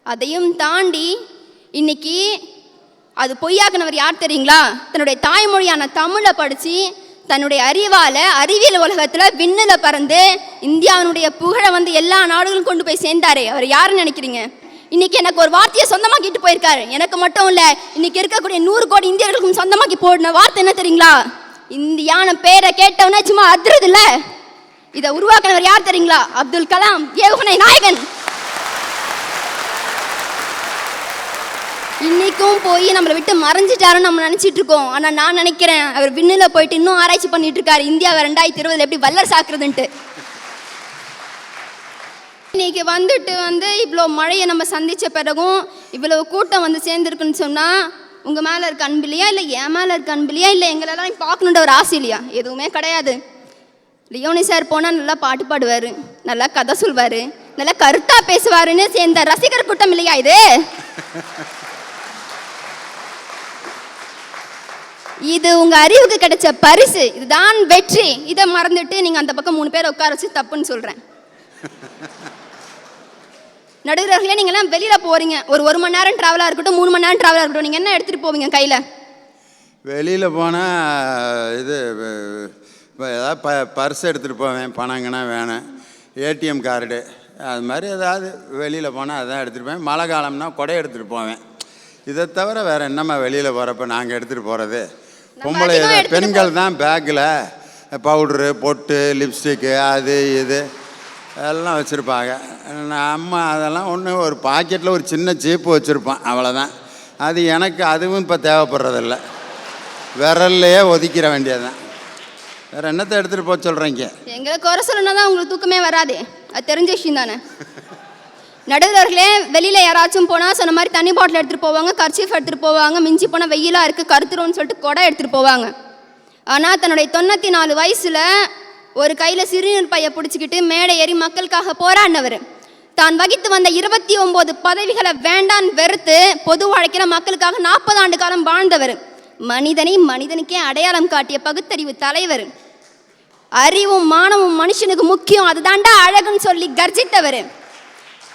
அதையும் தாண்டி இன்னைக்கு அது பொய்யாக்குனவர் யார் தெரியுங்களா? தன்னுடைய தாய்மொழியான தமிழை படித்து தன்னுடைய அறிவால அறிவியல் உலகத்துல விண்ணுல பறந்து இந்தியாவினுடைய புகழை வந்து எல்லா நாடுகளும் கொண்டு போய் சேர்ந்தாரு. அவர் யாருன்னு நினைக்கிறீங்க? இன்னைக்கு எனக்கு ஒரு வார்த்தையை சொந்தமாக்கிட்டு போயிருக்காரு. எனக்கு மட்டும் இல்ல, இன்னைக்கு இருக்கக்கூடிய 100 கோடி இந்தியர்களுக்கும் சொந்தமாக்கி போடின வார்த்தை என்ன தெரியுங்களா? இந்தியான பேரை கேட்டவனே சும்மா அதிருது இல்ல. இதை உருவாக்கினவர் யார் தெரியுங்களா? அப்துல் கலாம், ஏவுகணை நாயகன். இன்னைக்கும் போய் நம்மளை விட்டு மறைஞ்சிட்டாருன்னு நம்ம நினைச்சிட்டு இருக்கோம். ஆனா நான் நினைக்கிறேன் அவர் விண்ணுல போயிட்டு இன்னும் ஆராய்ச்சி பண்ணிட்டு இருக்காரு, இந்தியாவை 2020 எப்படி வல்லரசு ஆக்குறதுன்ட்டு. இன்னைக்கு வந்து இவ்வளோ மழையை நம்ம சந்திச்ச பிறகும் இவ்வளவு கூட்டம் வந்து சேர்ந்துருக்குன்னு சொன்னா உங்க மேல இருக்க அன்பு இல்லையா, இல்லை என் மேல இருக்க அன்பு இல்லையா, இல்லை எங்களெல்லாம் பார்க்கணுன்ற ஒரு ஆசை இல்லையா? எதுவுமே கிடையாது. லியோனி சார் போனால் நல்லா பாட்டு பாடுவார், நல்லா கதை சொல்வார், நல்லா கருத்தா பேசுவாருன்னு சேர்ந்த ரசிகர் கூட்டம் இல்லையா இது? இது உங்க அறிவுக்கு கிடைச்ச பரிசு, இதுதான் வெற்றி. இதை மறந்துட்டு நீங்க அந்த பக்கம் 3 பேரை உட்கார வச்சு தப்புன்னு சொல்றேன். நடுவர்களே, நீங்க எல்லாம் வெளியில போறீங்க, ஒரு மணி நேரம் டிராவலா இருக்கட்டும், 3 மணி நேரம் டிராவலா இருக்கட்டும், நீங்க என்ன எடுத்துட்டு போவீங்க கையில? வெளியில் போனால் இது ஏதாவது பர்ஸ் எடுத்துகிட்டு போவேன், பணங்கன்னா வேணும், ஏடிஎம் கார்டு, அது மாதிரி ஏதாவது வெளியில் போனால் அதான் எடுத்துகிட்டு போவேன். மழை காலம்னா கொடை எடுத்துகிட்டு போவேன். இதை தவிர வேறு என்னம்மா வெளியில் போகிறப்ப நாங்கள் எடுத்துகிட்டு போகிறது? பொம்பளை பெண்கள் தான் பேக்கில் பவுட்ரு, பொட்டு, லிப்ஸ்டிக்கு, அது இது எல்லாம் வச்சுருப்பாங்க. நம்ம அதெல்லாம் ஒரு பாக்கெட்டில் ஒரு சின்ன சீப்பு வச்சுருப்பான், அவ்வளோதான். அது எனக்கு அதுவும் இப்போ தேவைப்படுறதில்ல, விரல்லையே ஒதுக்கிற வேண்டியதுதான். வேறு என்னத்தை எடுத்துகிட்டு போக சொல்கிறீங்க? எங்களை குறை சொல்லணும்னா தான் உங்களுக்கு தூக்கமே வராது, அது தெரிஞ்ச விஷயம் தானே. நடுவர்களே, வெளியில் யாராச்சும் போனால் சொன்ன மாதிரி தண்ணி பாட்டில் எடுத்துகிட்டு போவாங்க, கர்ச்சீஃப் எடுத்துகிட்டு போவாங்க, மிஞ்சி போனால் வெயிலாக இருக்குது கருத்துரும்னு சொல்லிட்டு கொடை எடுத்துகிட்டு போவாங்க. ஆனால் தன்னுடைய 94 வயசில் ஒரு கையில் சிறுநீர் பையை பிடிச்சிக்கிட்டு மேடை ஏறி மக்களுக்காக போராடினவர். தான் வகித்து வந்த 29 பதவிகளை வேண்டான் வெறுத்து பொது வாழ்க்கையில மக்களுக்காக 40 ஆண்டு காலம் வாழ்ந்தவர். மனிதனை மனிதனுக்கே அடையாளம் காட்டிய பகுத்தறிவு தலைவர். அறிவும் மானமும் மனுஷனுக்கு முக்கியம், அதுதாண்டா அழகுன்னு சொல்லி கர்ஜித்தவர்.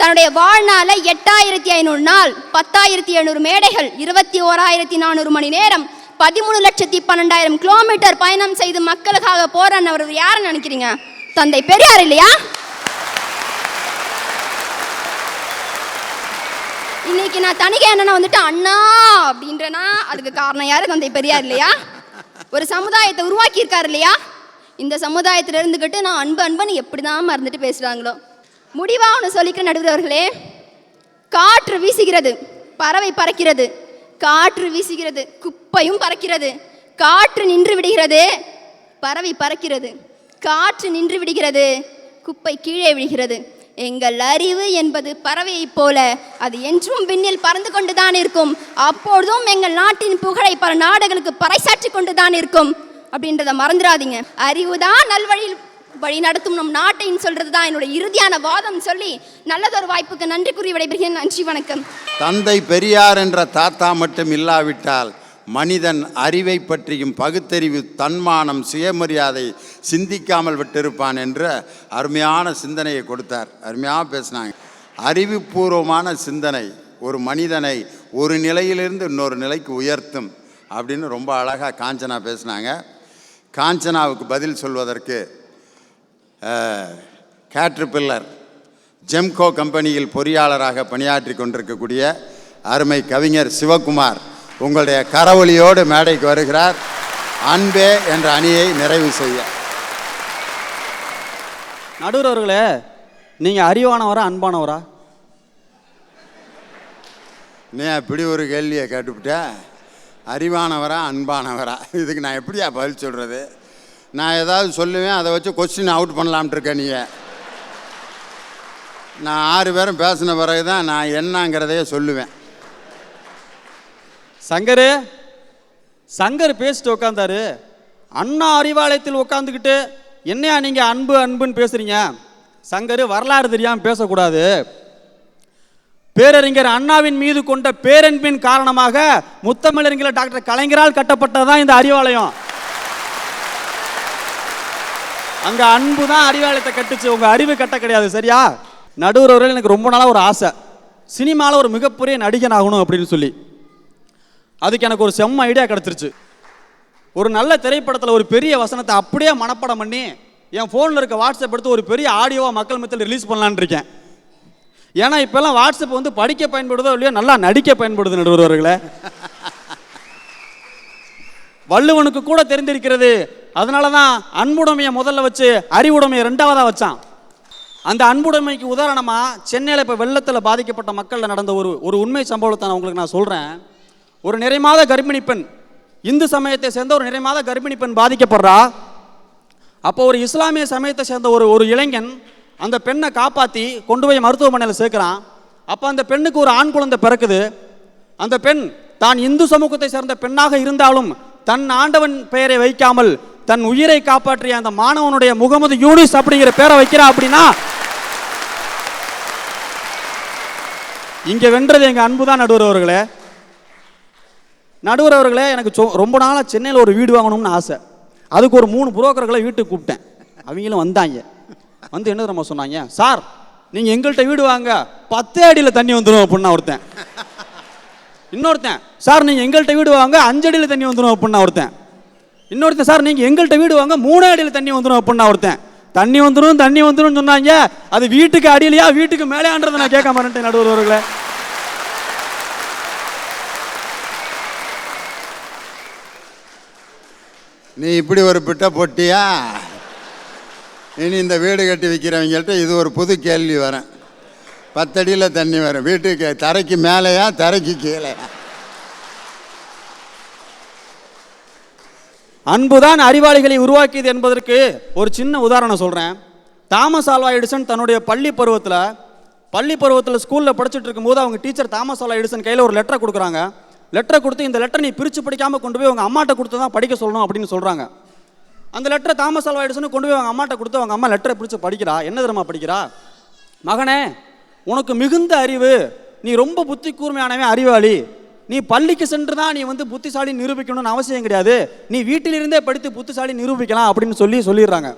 தன்னுடைய வாழ்நாள 8500 நாள், 10,700 மேடைகள், 21,400 மணி நேரம், 13,12,000 கிலோமீட்டர் பயணம் செய்து மக்களுக்காக போராடினவர் யாருன்னு நினைக்கிறீங்க? தந்தை பெரியார் இல்லையா? இன்னைக்கு நான் தனிகை அண்ணனை வந்துட்டு அண்ணா அப்படின்றனா அதுக்கு காரணம் யாரு? தந்தை பெரியார் இல்லையா? ஒரு சமுதாயத்தை உருவாக்கி இருக்காரு இல்லையா? இந்த சமுதாயத்தில் இருந்துக்கிட்டு நான் அன்பு அன்புன்னு எப்படிதான் மறந்துட்டு பேசுறாங்களோ. முடிவா ஒன்று சொல்லிக்கிற நடுவர்களே, காற்று வீசுகிறது, பறவை பறக்கிறது, காற்று வீசுகிறது, குப்பையும் பறக்கிறது, காற்று நின்று விடுகிறது, பறவை பறக்கிறது, காற்று நின்று விடுகிறது, குப்பை கீழே விடுகிறது. எங்கள் அறிவு என்பது பறவையைப் போல அது என்றும் விண்ணில் பறந்து கொண்டுதான் இருக்கும். அப்பொழுதும் எங்கள் நாட்டின் புகழை பல நாடுகளுக்கு பறைசாற்றி கொண்டுதான் இருக்கும் அப்படின்றத மறந்துடாதீங்க. அறிவுதான் நல்வழியில் வழி நடத்தும் நம் நாட்டைன்னு சொல்றது தான் என்னோட இறுதியான வாதம் சொல்லி நல்லதொரு வாய்ப்புக்கு நன்றி கூறி விடைபெறுகிறேன். நன்றி, வணக்கம். தந்தை பெரியார் என்ற தாத்தா மட்டும் இல்லாவிட்டால் மனிதன் அறிவை பற்றியும் பகுத்தறிவு, தன்மானம், சுயமரியாதை சிந்திக்காமல் விட்டிருப்பான் என்ற அருமையான சிந்தனையை கொடுத்தார். அருமையாக பேசினாங்க. அறிவுபூர்வமான சிந்தனை ஒரு மனிதனை ஒரு நிலையிலிருந்து இன்னொரு நிலைக்கு உயர்த்தும் அப்படின்னு ரொம்ப அழகாக காஞ்சனா பேசினாங்க. காஞ்சனாவுக்கு பதில் சொல்வதற்கு கேட்ரிபில்லர் ஜெம்கோ கம்பெனியில் பொறியாளராக பணியாற்றி கொண்டிருக்கக்கூடிய அருமை கவிஞர் சிவகுமார் உங்களுடைய கரவொலியோடு மேடைக்கு வருகிறார். அன்பே என்ற அணியை நிறைவு செய்ய. நடுவர் அவர்களே, நீங்கள் அறிவானவரா அன்பானவரா? நீ இப்படி ஒரு கேள்வியை கேட்டுவிட்ட. அறிவானவரா அன்பானவரா, இதுக்கு நான் எப்படியா பதில் சொல்கிறது? நான் ஏதாவது சொல்லுவேன், அதை வச்சு கொஸ்டின் அவுட் பண்ணலாம்ட்டு இருக்கேன். நீங்கள் நான் 6 பேரும் பேசின பிறகு தான் நான் என்னங்கிறதையே சொல்லுவேன். சங்கர் பேசிட்டு உட்காந்தாரு. அண்ணா அறிவாலயத்தில் உட்காந்துக்கிட்டு என்னையா நீங்கள் அன்பு அன்புன்னு பேசுகிறீங்க? சங்கர் வரலாறு தெரியாமல் பேசக்கூடாது. பேரறிஞர் அண்ணாவின் மீது கொண்ட பேரன்பின் காரணமாக முத்தமிழறிஞர் டாக்டர் கலைஞரால் கட்டப்பட்டதுதான் இந்த அறிவாலயம். அங்கே அன்பு தான் அறிவாலயத்தை கட்டுச்சு, உங்கள் அறிவு கட்ட கிடையாது. சரியா? நடுவர் அவர்கள் எனக்கு ரொம்ப நாளாக ஒரு ஆசை, சினிமாவில் ஒரு மிகப்பெரிய நடிகன் ஆகணும் அப்படின்னு சொல்லி. அதுக்கு எனக்கு ஒரு செம்ம ஐடியா கிடச்சிருச்சு. ஒரு நல்ல திரைப்படத்தில் ஒரு பெரிய வசனத்தை அப்படியே மனப்பாடம் பண்ணி என் ஃபோனில் இருக்க வாட்ஸ்அப் எடுத்து ஒரு பெரிய ஆடியோவாக மக்கள் மத்தியில் ரிலீஸ் பண்ணலான்னு இருக்கேன். ஏன்னா இப்போல்லாம் வாட்ஸ்அப் வந்து படிக்க பயன்படுதோ இல்லையோ, நல்லா நடிக்க பயன்படுது நடுவர் அவர்களே. வள்ளுவனுக்கு கூட தெரிந்திருக்கிறது. அதனால தான் அன்புடைமையை முதல்ல வச்சு அறிவுடைமையை ரெண்டாவதாக வச்சான். அந்த அன்புடைமைக்கு உதாரணமாக சென்னையில் இப்போ வெள்ளத்தில் பாதிக்கப்பட்ட மக்களில் நடந்த ஒரு உண்மை சம்பவத்தை உங்களுக்கு நான் சொல்கிறேன். ஒரு நிறைமாத கர்ப்பிணி பெண், இந்து சமயத்தை சேர்ந்த ஒரு நிறைமாத கர்ப்பிணி பெண் பாதிக்கப்படுறா. அப்போ ஒரு இஸ்லாமிய சமயத்தை சேர்ந்த ஒரு இளைஞன் அந்த பெண்ணை காப்பாற்றி கொண்டு போய் மருத்துவமனையில் சேர்க்குறான். அப்போ அந்த பெண்ணுக்கு ஒரு ஆண் குழந்தை பிறக்குது. அந்த பெண் தான் இந்து சமூகத்தை சேர்ந்த பெண்ணாக இருந்தாலும் தன் ஆண்டவன் பெயரை வைக்காமல் தன் உயிரை காப்பாற்றிய அந்த மாணவனுடைய முகமது யூனிஸ் அப்படிங்கிற பேரை வைக்கிறா. அப்படின்னா இங்க வென்றது எங்க அன்புதான். நடுவர் அவர்களே, நடுவர் அவர்களே, எனக்கு ரொம்ப நாளாக சென்னையில் ஒரு வீடு வாங்கணும்னு ஆசை. அதுக்கு ஒரு 3 புரோக்கர்களை வீட்டுக்கு கூப்பிட்டேன். அவங்களும் வந்தாங்க. வந்து என்ன நம்ம சொன்னாங்க, சார் நீங்கள் எங்கள்கிட்ட வீடு வாங்க 10 அடியில் தண்ணி வந்துடும் அப்படின்னா ஒருத்தன். இன்னொருத்தன், சார் நீங்கள் எங்கள்கிட்ட வீடு வாங்க 5 அடியில் தண்ணி வந்துடும் அப்படின்னா ஒருத்தன். இன்னொருத்தன், சார் நீங்கள் எங்கள்கிட்ட வீடு வாங்க 3 அடியில் தண்ணி வந்துடும் அப்படின்னா ஒருத்தன். தண்ணி வந்துடும் சொன்னாங்க. அது வீட்டுக்கு அடியிலையா வீட்டுக்கு மேலேன்றதை நான் கேட்க மாட்டேன் நடுவர் அவர்களே. நீ இப்படி ஒரு பிட்டை போட்டியா? இனி இந்த வீடு கட்டி விற்கிறவங்கள்ட்ட இது ஒரு புது கேள்வி வரேன். 10 அடியில் தண்ணி வரும், வீட்டுக்கு தரைக்கு மேலேயா தரைக்கு கீழேயா? அன்புதான் அறிவாளிகளை உருவாக்கியது என்பதற்கு ஒரு சின்ன உதாரணம் சொல்கிறேன். தாமஸ் ஆல்வா எடிசன் தன்னுடைய பள்ளி பருவத்தில் ஸ்கூலில் படிச்சுட்டு இருக்கும்போது அவங்க டீச்சர் தாமஸ் ஆல்வா எடிசன் கையில் ஒரு லெட்டரை கொடுக்குறாங்க. லெட்டரை கொடுத்து இந்த லெட்டரை நீ பிரித்து படிக்காமல் கொண்டு போய் அவங்க அம்மாட்ட கொடுத்து தான் படிக்க சொல்லணும் அப்படின்னு சொல்கிறாங்க. அந்த லெட்டரை தாமஸ் ஆல்வா எடிசன் கொண்டு போய் அவங்க அம்மாட்ட கொடுத்து அவங்க அம்மா லெட்டரை பிரித்து படிக்கிறா. என்ன தெரியுமா படிக்கிறா? மகனே, உனக்கு மிகுந்த அறிவு, நீ ரொம்ப புத்தி கூர்மையானவன், அறிவாளி. நீ பள்ளிக்கு சென்று தான் நீ வந்து புத்திசாலி நிரூபிக்கணும்னு அவசியம் கிடையாது. நீ வீட்டிலிருந்தே படித்து புத்திசாலி நிரூபிக்கலாம் அப்படின்னு சொல்லிடுறாங்க.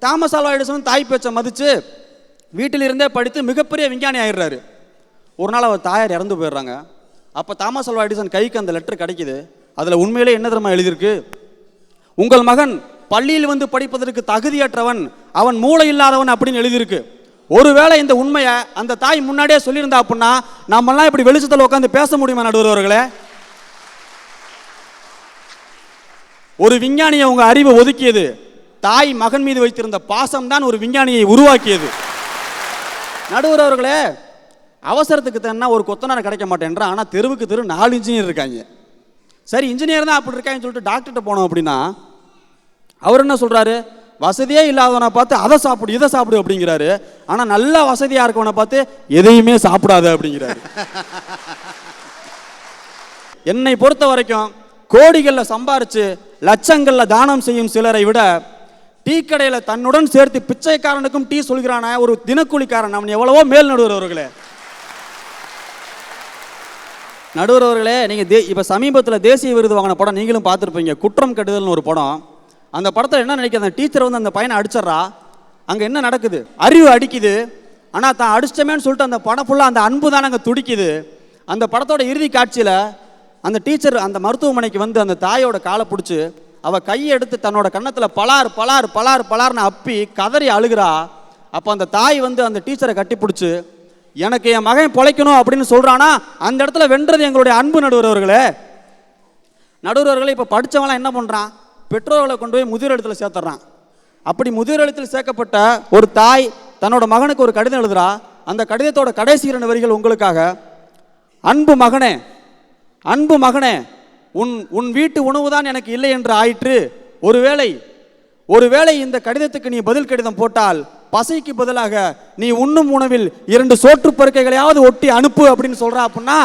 தாமஸ் ஆல்வா எடிசன் தாய் பேச்சை மதித்து வீட்டிலிருந்தே படித்து மிகப்பெரிய விஞ்ஞானி ஆயிடுறாரு. ஒரு நாள் அவர் தாயார் இறந்து போயிடுறாங்க. அப்போ தாமஸ் ஆல்வா எடிசன் கைக்கு அந்த லெட்டர் கிடைக்குது. அதில் உண்மையிலே என்ன தெரியுமா எழுதியிருக்கு? உங்கள் மகன் பள்ளியில் வந்து படிப்பதற்கு தகுதியற்றவன், அவன் மூளை இல்லாதவன் அப்படின்னு எழுதியிருக்கு. ஒருவேளை இந்த உண்மையை அந்த தாய் முன்னாடியே சொல்லியிருந்தா அப்படின்னா நம்மெல்லாம் இப்படி வெளிச்சத்தில் உட்காந்து பேச முடியுமா நடுவர் அவர்களே? ஒரு விஞ்ஞானியை உங்க அறிவை ஒதுக்கியது. தாய் மகன் மீது வைத்திருந்த பாசம் தான் ஒரு விஞ்ஞானியை உருவாக்கியது. நடுவர் அவர்களே, அவசரத்துக்கு தானே ஒரு கொத்தனார் கிடைக்க மாட்டேன்றா, ஆனால் தெருவுக்கு தெரு 4 இன்ஜினியர் இருக்காங்க. சரி, இன்ஜினியர் தான் அப்படி இருக்காங்கன்னு சொல்லிட்டு டாக்டர்கிட்ட போனோம் அப்படின்னா அவர் என்ன சொல்றாரு? வசதியே இல்லாதவனை பார்த்து அதை சாப்பிடு இதை சாப்பிடு அப்படிங்கிறாரு. ஆனால் நல்ல வசதியாக இருக்கவனை பார்த்து எதையுமே சாப்பிடாத அப்படிங்கிறாரு. என்னை பொறுத்த வரைக்கும் கோடிகளில் சம்பாரிச்சு லட்சங்களில் தானம் செய்யும் சிலரை விட டீ கடையில் தன்னுடன் சேர்த்து பிச்சைக்காரனுக்கும் டீ சொல்கிறான ஒரு தினக்கூலிக்காரன் அவன் எவ்வளவோ மேல். நடுவர் அவர்களே, நடுவர் அவர்களே, நீங்கள் இப்போ சமீபத்தில் தேசிய விருது வாங்கின படம் நீங்களும் பார்த்துருப்பீங்க, குற்றம் கட்டுதல்னு ஒரு படம். அந்த படத்தில் என்ன நினைக்கிற, அந்த டீச்சர் வந்து அந்த பையனை அடிச்சிட்றா. அங்கே என்ன நடக்குது? அறிவு அடிக்குது. ஆனால் தான் அடிச்சமேன்னு சொல்லிட்டு அந்த படம் ஃபுல்லாக அந்த அன்பு தான் அங்கே துடிக்குது. அந்த படத்தோட இறுதி காட்சியில் அந்த டீச்சர் அந்த மருத்துவமனைக்கு வந்து அந்த தாயோட காலை பிடிச்சி அவள் கையை எடுத்து தன்னோட கன்னத்தில் பலார் பலார் பலார் பலார்னு அப்பி கதறி அழுகிறா. அப்போ அந்த தாய் வந்து அந்த டீச்சரை கட்டி பிடிச்சி எனக்கு என் மகன் பிழைக்கணும் அப்படின்னு சொல்கிறானா, அந்த இடத்துல வென்றது எங்களுடைய அன்பு. நடுவர்களே, இப்போ படித்தவங்களாம் என்ன பண்ணுறான்? பெற்றோர்களை கொண்டு போய் முதியோர் இல்லத்தில் சேர்த்துறான். அப்படி முதியோர் இல்லத்தில் சேர்க்கப்பட்ட ஒரு தாய் தன்னோட மகனுக்கு ஒரு கடிதம் எழுதுறா. அந்த கடிதத்தோட கடைசி 2 வரிகள் உங்களுக்காக. அன்பு மகனே, அன்பு மகனே, உன் வீட்டு உணவு தான் எனக்கு இல்லை என்று ஆயிற்று. ஒருவேளை இந்த கடிதத்துக்கு நீ பதில் கடிதம் போட்டால் பசைக்கு பதிலாக நீ உண்ணும் உணவில் 2 சோற்று பருக்கைகளையாவது ஒட்டி அனுப்பு அப்படின்னு சொல்றா. அப்படின்னா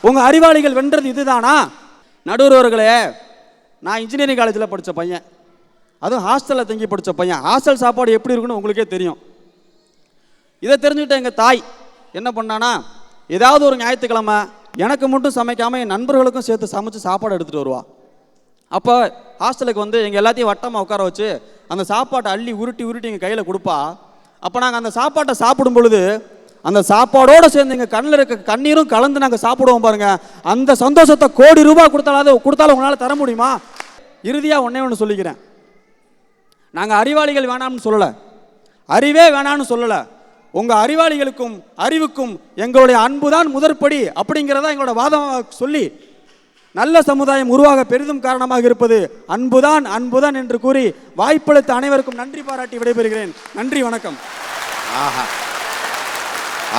உங்க அறிவாளிகள் வென்றது இதுதானா? நடுவர்களே, நான் இன்ஜினியரிங் காலேஜில் படித்த பையன், அதுவும் ஹாஸ்டலில் தங்கி படித்த பையன். ஹாஸ்டல் சாப்பாடு எப்படி இருக்குன்னு உங்களுக்கே தெரியும். இதை தெரிஞ்சுக்கிட்ட எங்கள் தாய் என்ன பண்ணானா, ஏதாவது ஒரு ஞாயிற்றுக்கிழமை எனக்கு மட்டும் சமைக்காமல் என் நண்பர்களுக்கும் சேர்த்து சமைச்சு சாப்பாடு எடுத்துகிட்டு வருவா. அப்போ ஹாஸ்டலுக்கு வந்து எங்கள் எல்லாத்தையும் வட்டமாக உட்கார வச்சு அந்த சாப்பாட்டை அள்ளி உருட்டி எங்கள் கையில் கொடுப்பா. அப்போ நாங்கள் அந்த சாப்பாட்டை சாப்பிடும் பொழுது அந்த சாப்பாடோடு சேர்ந்து எங்கள் கண்ணில் இருக்க கண்ணீரும் கலந்து நாங்கள் சாப்பிடுவோம் பாருங்க. அந்த சந்தோஷத்தை கோடி ரூபாய் கொடுத்தாலும் உங்களால் தர முடியுமா? இறுதியாக ஒன்றே ஒன்று சொல்லிக்கிறேன். நாங்கள் அறிவாளிகள் வேணாம்னு சொல்லலை, அறிவே வேணான்னு சொல்லலை. உங்கள் அறிவாளிகளுக்கும் அறிவுக்கும் எங்களுடைய அன்பு தான் முதற்படி அப்படிங்கிறதா எங்களோட வாதமாக சொல்லி, நல்ல சமுதாயம் உருவாக பெரிதும் காரணமாக இருப்பது அன்புதான் அன்புதான் என்று கூறி வாய்ப்பளித்த அனைவருக்கும் நன்றி பாராட்டி விடைபெறுகிறேன். நன்றி, வணக்கம். ஆஹா,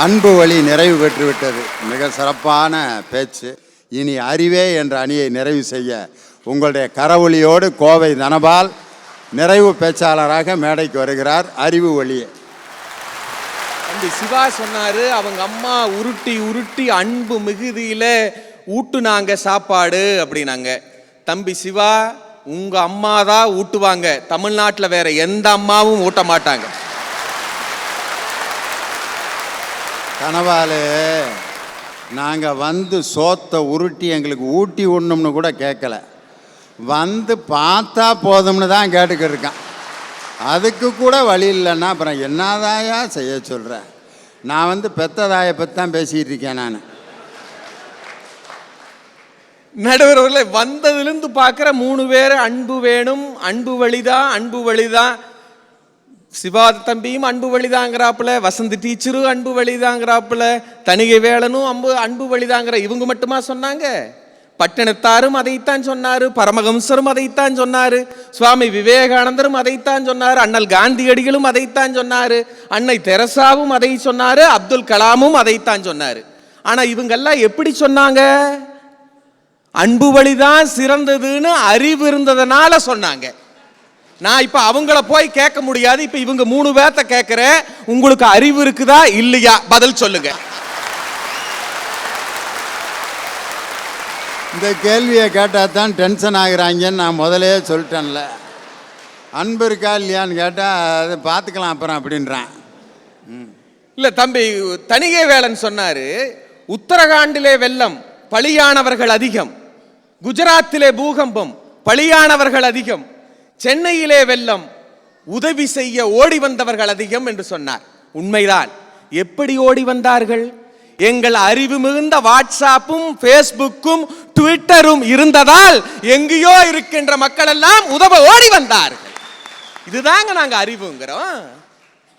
அன்பு வழி நிறைவு பெற்றுவிட்டது. மிக சிறப்பான பேச்சு. இனி அறிவே என்ற அணியை நிறைவு செய்ய உங்களுடைய கரவொலியோடு கோவை தனபால் நிறைவு பேச்சாளராக மேடைக்கு வருகிறார். அறிவு வழியே தம்பி சிவா சொன்னாரு, அவங்க அம்மா உருட்டி உருட்டி அன்பு மிகுதியில ஊட்டுனாங்க சாப்பாடு அப்படின்னாங்க. தம்பி சிவா, உங்க அம்மா தான் ஊட்டுவாங்க, தமிழ்நாட்டில் வேற எந்த அம்மாவும் ஊட்ட மாட்டாங்க. கனவாலே நாங்கள் வந்து சோத்தை உருட்டி எங்களுக்கு ஊட்டி உண்ணும்னு கூட கேட்கல, வந்து பார்த்தா போதும்னு தான் கேட்டுக்கிட்டு இருக்கான். அதுக்கு கூட வழி இல்லைன்னா அப்புறம் என்னதாயா செய்ய சொல்கிறேன்? நான் வந்து பெத்ததாயை பற்றி தான் பேசிகிட்டு இருக்கேன். நான் நடுவர்களே, வந்ததுலேருந்து பார்க்குற 3 பேர் அன்பு வேணும், அன்பு வழிதான், அன்பு வழிதான். சிவா தம்பியும் அன்பு வழிதாங்கிறாப்புல, வசந்தி டீச்சரும் அன்பு வழிதாங்கிறாப்புல, தணிகை வேலனும் அன்பு வழிதாங்கிற இவங்க மட்டுமா சொன்னாங்க? பட்டினத்தாரும் அதைத்தான் சொன்னாரு, பரமஹம்சரும் அதைத்தான் சொன்னாரு, சுவாமி விவேகானந்தரும் அதைத்தான் சொன்னாரு, அண்ணல் காந்தியடிகளும் அதைத்தான் சொன்னாரு, அன்னை தெரசாவும் அதை சொன்னாரு, அப்துல் கலாமும் அதைத்தான் சொன்னாரு. ஆனா இவங்கெல்லாம் எப்படி சொன்னாங்க? அன்பு வழிதான் சிறந்ததுன்னு அறிவு இருந்ததுனால சொன்னாங்க. நான் இப்ப அவங்கள போய் கேட்க முடியாது. இப்ப இவங்க 3 பேர்த்த கேட்கிறேன், உங்களுக்கு அறிவு இருக்குதா இல்லையா? பதில் சொல்லுங்க. இந்த கேள்வியை கேட்டால் தான் டென்ஷன் ஆகுறாங்கன்னு நான் முதலே சொல்லிட்டேன்ல. அன்பு இருக்கா இல்லையான்னு கேட்டால் அது பார்த்துக்கலாம் அப்புறம் அப்படின்றான். இல்ல தம்பி, தணிகை வேலன் சொன்னாரு, உத்தரகாண்டிலே வெள்ளம், பலியானவர்கள் அதிகம். குஜராத்திலே பூகம்பம், பலியானவர்கள் அதிகம். சென்னையிலே வெள்ளம், உதவி செய்ய ஓடி வந்தவர்கள் அதிகம் என்று சொன்னார். உண்மைதான். எப்படி ஓடி வந்தார்கள்? எங்கள் அறிவு மிகுந்த வாட்ஸ்அப்பும் ஃபேஸ்புக்கும் ட்விட்டரும் இருந்ததால் எங்கேயோ இருக்கின்ற மக்கள் எல்லாம் உதவ ஓடி வந்தார்கள். இதுதாங்க நாங்க அறிவுங்கிறோம்.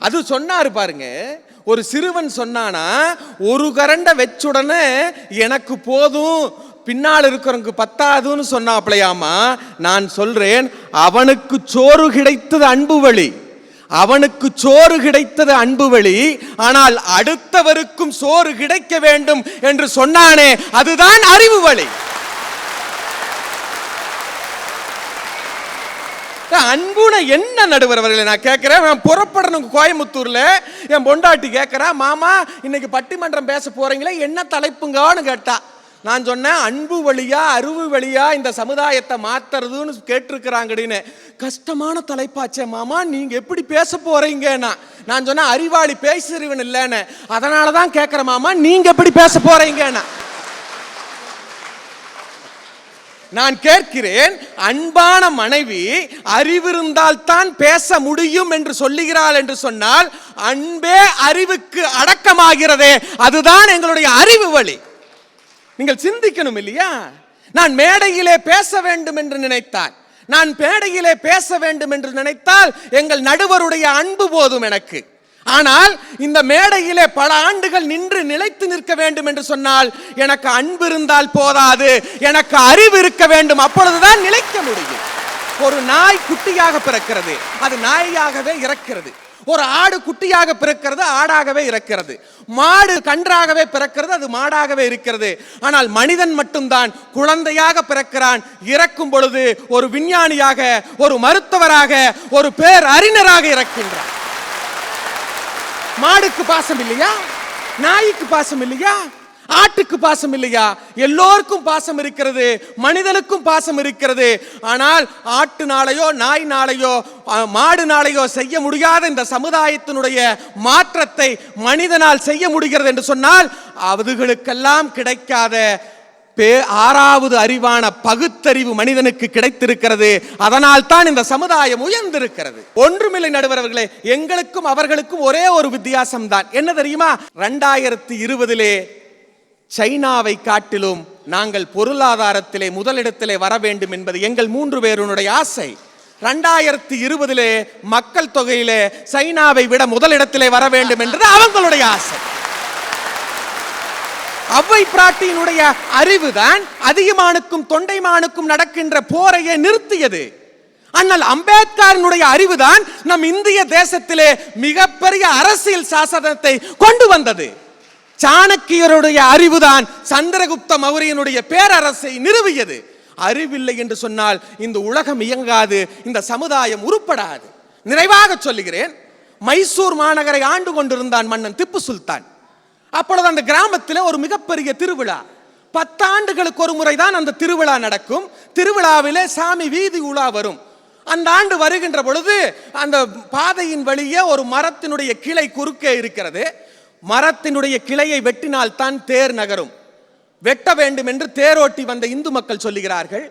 அது சொன்னாரு பாருங்க, ஒரு சிறுவன் சொன்னானா, ஒரு கரண்டை வச்சுடனே எனக்கு போதும், பின்னால் இருக்கிறவங்க பத்தாதுன்னு சொன்னாப்லையாமா. நான் சொல்றேன், அவனுக்கு சோறு கிடைத்தது அன்பு வழி, அவனுக்கு சோறு கிடைத்தது அன்பு வழி. ஆனால் அடுத்தவருக்கும் சோறு கிடைக்க வேண்டும் என்று சொன்னானே, அதுதான் அறிவு வழி. அன்புன என்ன நடுவரவர்களை நான் கேட்கிறேன். நான் புறப்படணும் கோயம்புத்தூர்ல, என் பொண்டாட்டி கேட்கிறா, மாமா இன்னைக்கு பட்டிமன்றம் பேச போறீங்களே, என்ன தலைப்புங்கன்னு கேட்டா. நான் சொன்னேன், அன்பு வழியா அறிவு வழியா இந்த சமுதாயத்தை மாத்துறதுன்னு கேட்டிருக்கிறாங்கன்னு. கஷ்டமான தலைப்பாச்சே மாமா, நீங்க எப்படி பேச போறீங்கன்னா. நான் சொன்னேன், அறிவாளி பேசுறவன் இல்லைன்னு, அதனாலதான் கேட்கிற மாமா, நீங்க எப்படி பேச போறீங்கன்னா. நான் கேட்கிறேன், அன்பான மனைவி அறிவிருந்தால் தான் பேச முடியும் என்று சொல்லுகிறாள் என்று சொன்னால், அன்பே அறிவுக்கு அடக்கமாகிறதே, அதுதான் எங்களுடைய அறிவு வழி. நீங்கள் சிந்திக்கணும் இல்லையா? நான் மேடையிலே பேச வேண்டும் என்று நினைத்தால், நான் மேடையிலே பேச வேண்டும் என்று நினைத்தால் எங்கள் நடுவருடைய அன்பு போதும் எனக்கு. ஆனால் இந்த மேடையிலே பல ஆண்டுகள் நின்று நிலைத்து நிற்க வேண்டும் என்று சொன்னால் எனக்கு அன்பு இருந்தால் போதாது, எனக்கு அறிவு இருக்க வேண்டும். அப்பொழுதுதான் நிலைக்க முடியும். ஒரு நாய் குட்டியாக பிறக்கிறது, அது நாயாகவே இறக்கிறது. ஒரு ஆடு குட்டியாக பிறக்கிறது, ஆடாகவே இறக்கிறது. மாடு கன்றாகவே பிறக்கிறது, அது மாடாகவே இருக்கிறது. ஆனால் மனிதன் மட்டும்தான் குழந்தையாக பிறக்கிறான். இறக்கும் பொழுது ஒரு விஞ்ஞானியாக, ஒரு மருத்துவராக, ஒரு பேர் அறிஞராக இறக்கின்றான். மாடுக்கு பாசம் இல்லையா? நாய்க்கு பாசம் இல்லையா? ஆட்டுக்கு பாசம் இல்லையா? எல்லோருக்கும் பாசம் இருக்கிறது, மனிதனுக்கும் பாசம் இருக்கிறது. ஆனால் ஆட்டுனாலையோ நாய்னாலையோ மாடுனாலையோ செய்ய முடியாத இந்த சமுதாயத்தினுடைய மாற்றத்தை மனிதனால் செய்ய முடிகிறது என்று சொன்னால், அதுகளுக்கெல்லாம் கிடைக்காத 6வது அறிவான பகுத்தறிவு மனிதனுக்கு கிடைத்திருக்கிறது. அதனால் தான் இந்த சமுதாயம் உயர்ந்திருக்கிறது. ஒன்றுமில்லை நடுவரவர்களே, எங்களுக்கும் அவர்களுக்கும் ஒரே ஒரு வித்தியாசம் தான். என்ன தெரியுமா? 2020 சைனாவை காட்டிலும் நாங்கள் பொருளாதாரத்திலே முதலிடத்திலே வர வேண்டும் என்பது எங்கள் 3 பேருடைய ஆசை. 2020 மக்கள் தொகையிலே சைனாவை விட முதலிடத்திலே வர வேண்டும் என்றது அவங்களுடைய ஆசை. அவ்வை பிராட்டியினுடைய அறிவுதான் அதிகமானுக்கும் தொண்டைமானுக்கும் நடக்கின்ற போரையே நிறுத்தியது. ஆனால் அம்பேத்கரனுடைய அறிவுதான் நம் இந்திய தேசத்திலே மிகப்பெரிய அரசியல் சாசனத்தை கொண்டு வந்தது. சாணக்கியருடைய அறிவுதான் சந்திரகுப்த மௌரியனுடைய பேரரசை நிறுவியது. அறிவில்லை என்று சொன்னால் இந்த உலகம் இயங்காது, இந்த சமுதாயம் உருப்படாது. நிறைவாக சொல்லுகிறேன், மைசூர் மாநகரை ஆண்டு கொண்டிருந்தான் மன்னன் திப்பு சுல்தான். அப்பொழுது அந்த கிராமத்தில் ஒரு மிகப்பெரிய திருவிழா. 10 ஆண்டுகளுக்கு ஒரு முறைதான் அந்த திருவிழா நடக்கும். திருவிழாவிலே சாமி வீதி உலா வரும். அந்த ஆண்டு வருகின்ற பொழுது அந்த பாதையின் வழியே ஒரு மரத்தினுடைய கிளை குறுக்கே இருக்கிறது. மரத்தினுடைய கிளையை வெட்டினால் தான் தேர் நகரும். வெட்ட வேண்டும் என்று தேரோட்டி வந்த இந்து மக்கள் சொல்லுகிறார்கள்.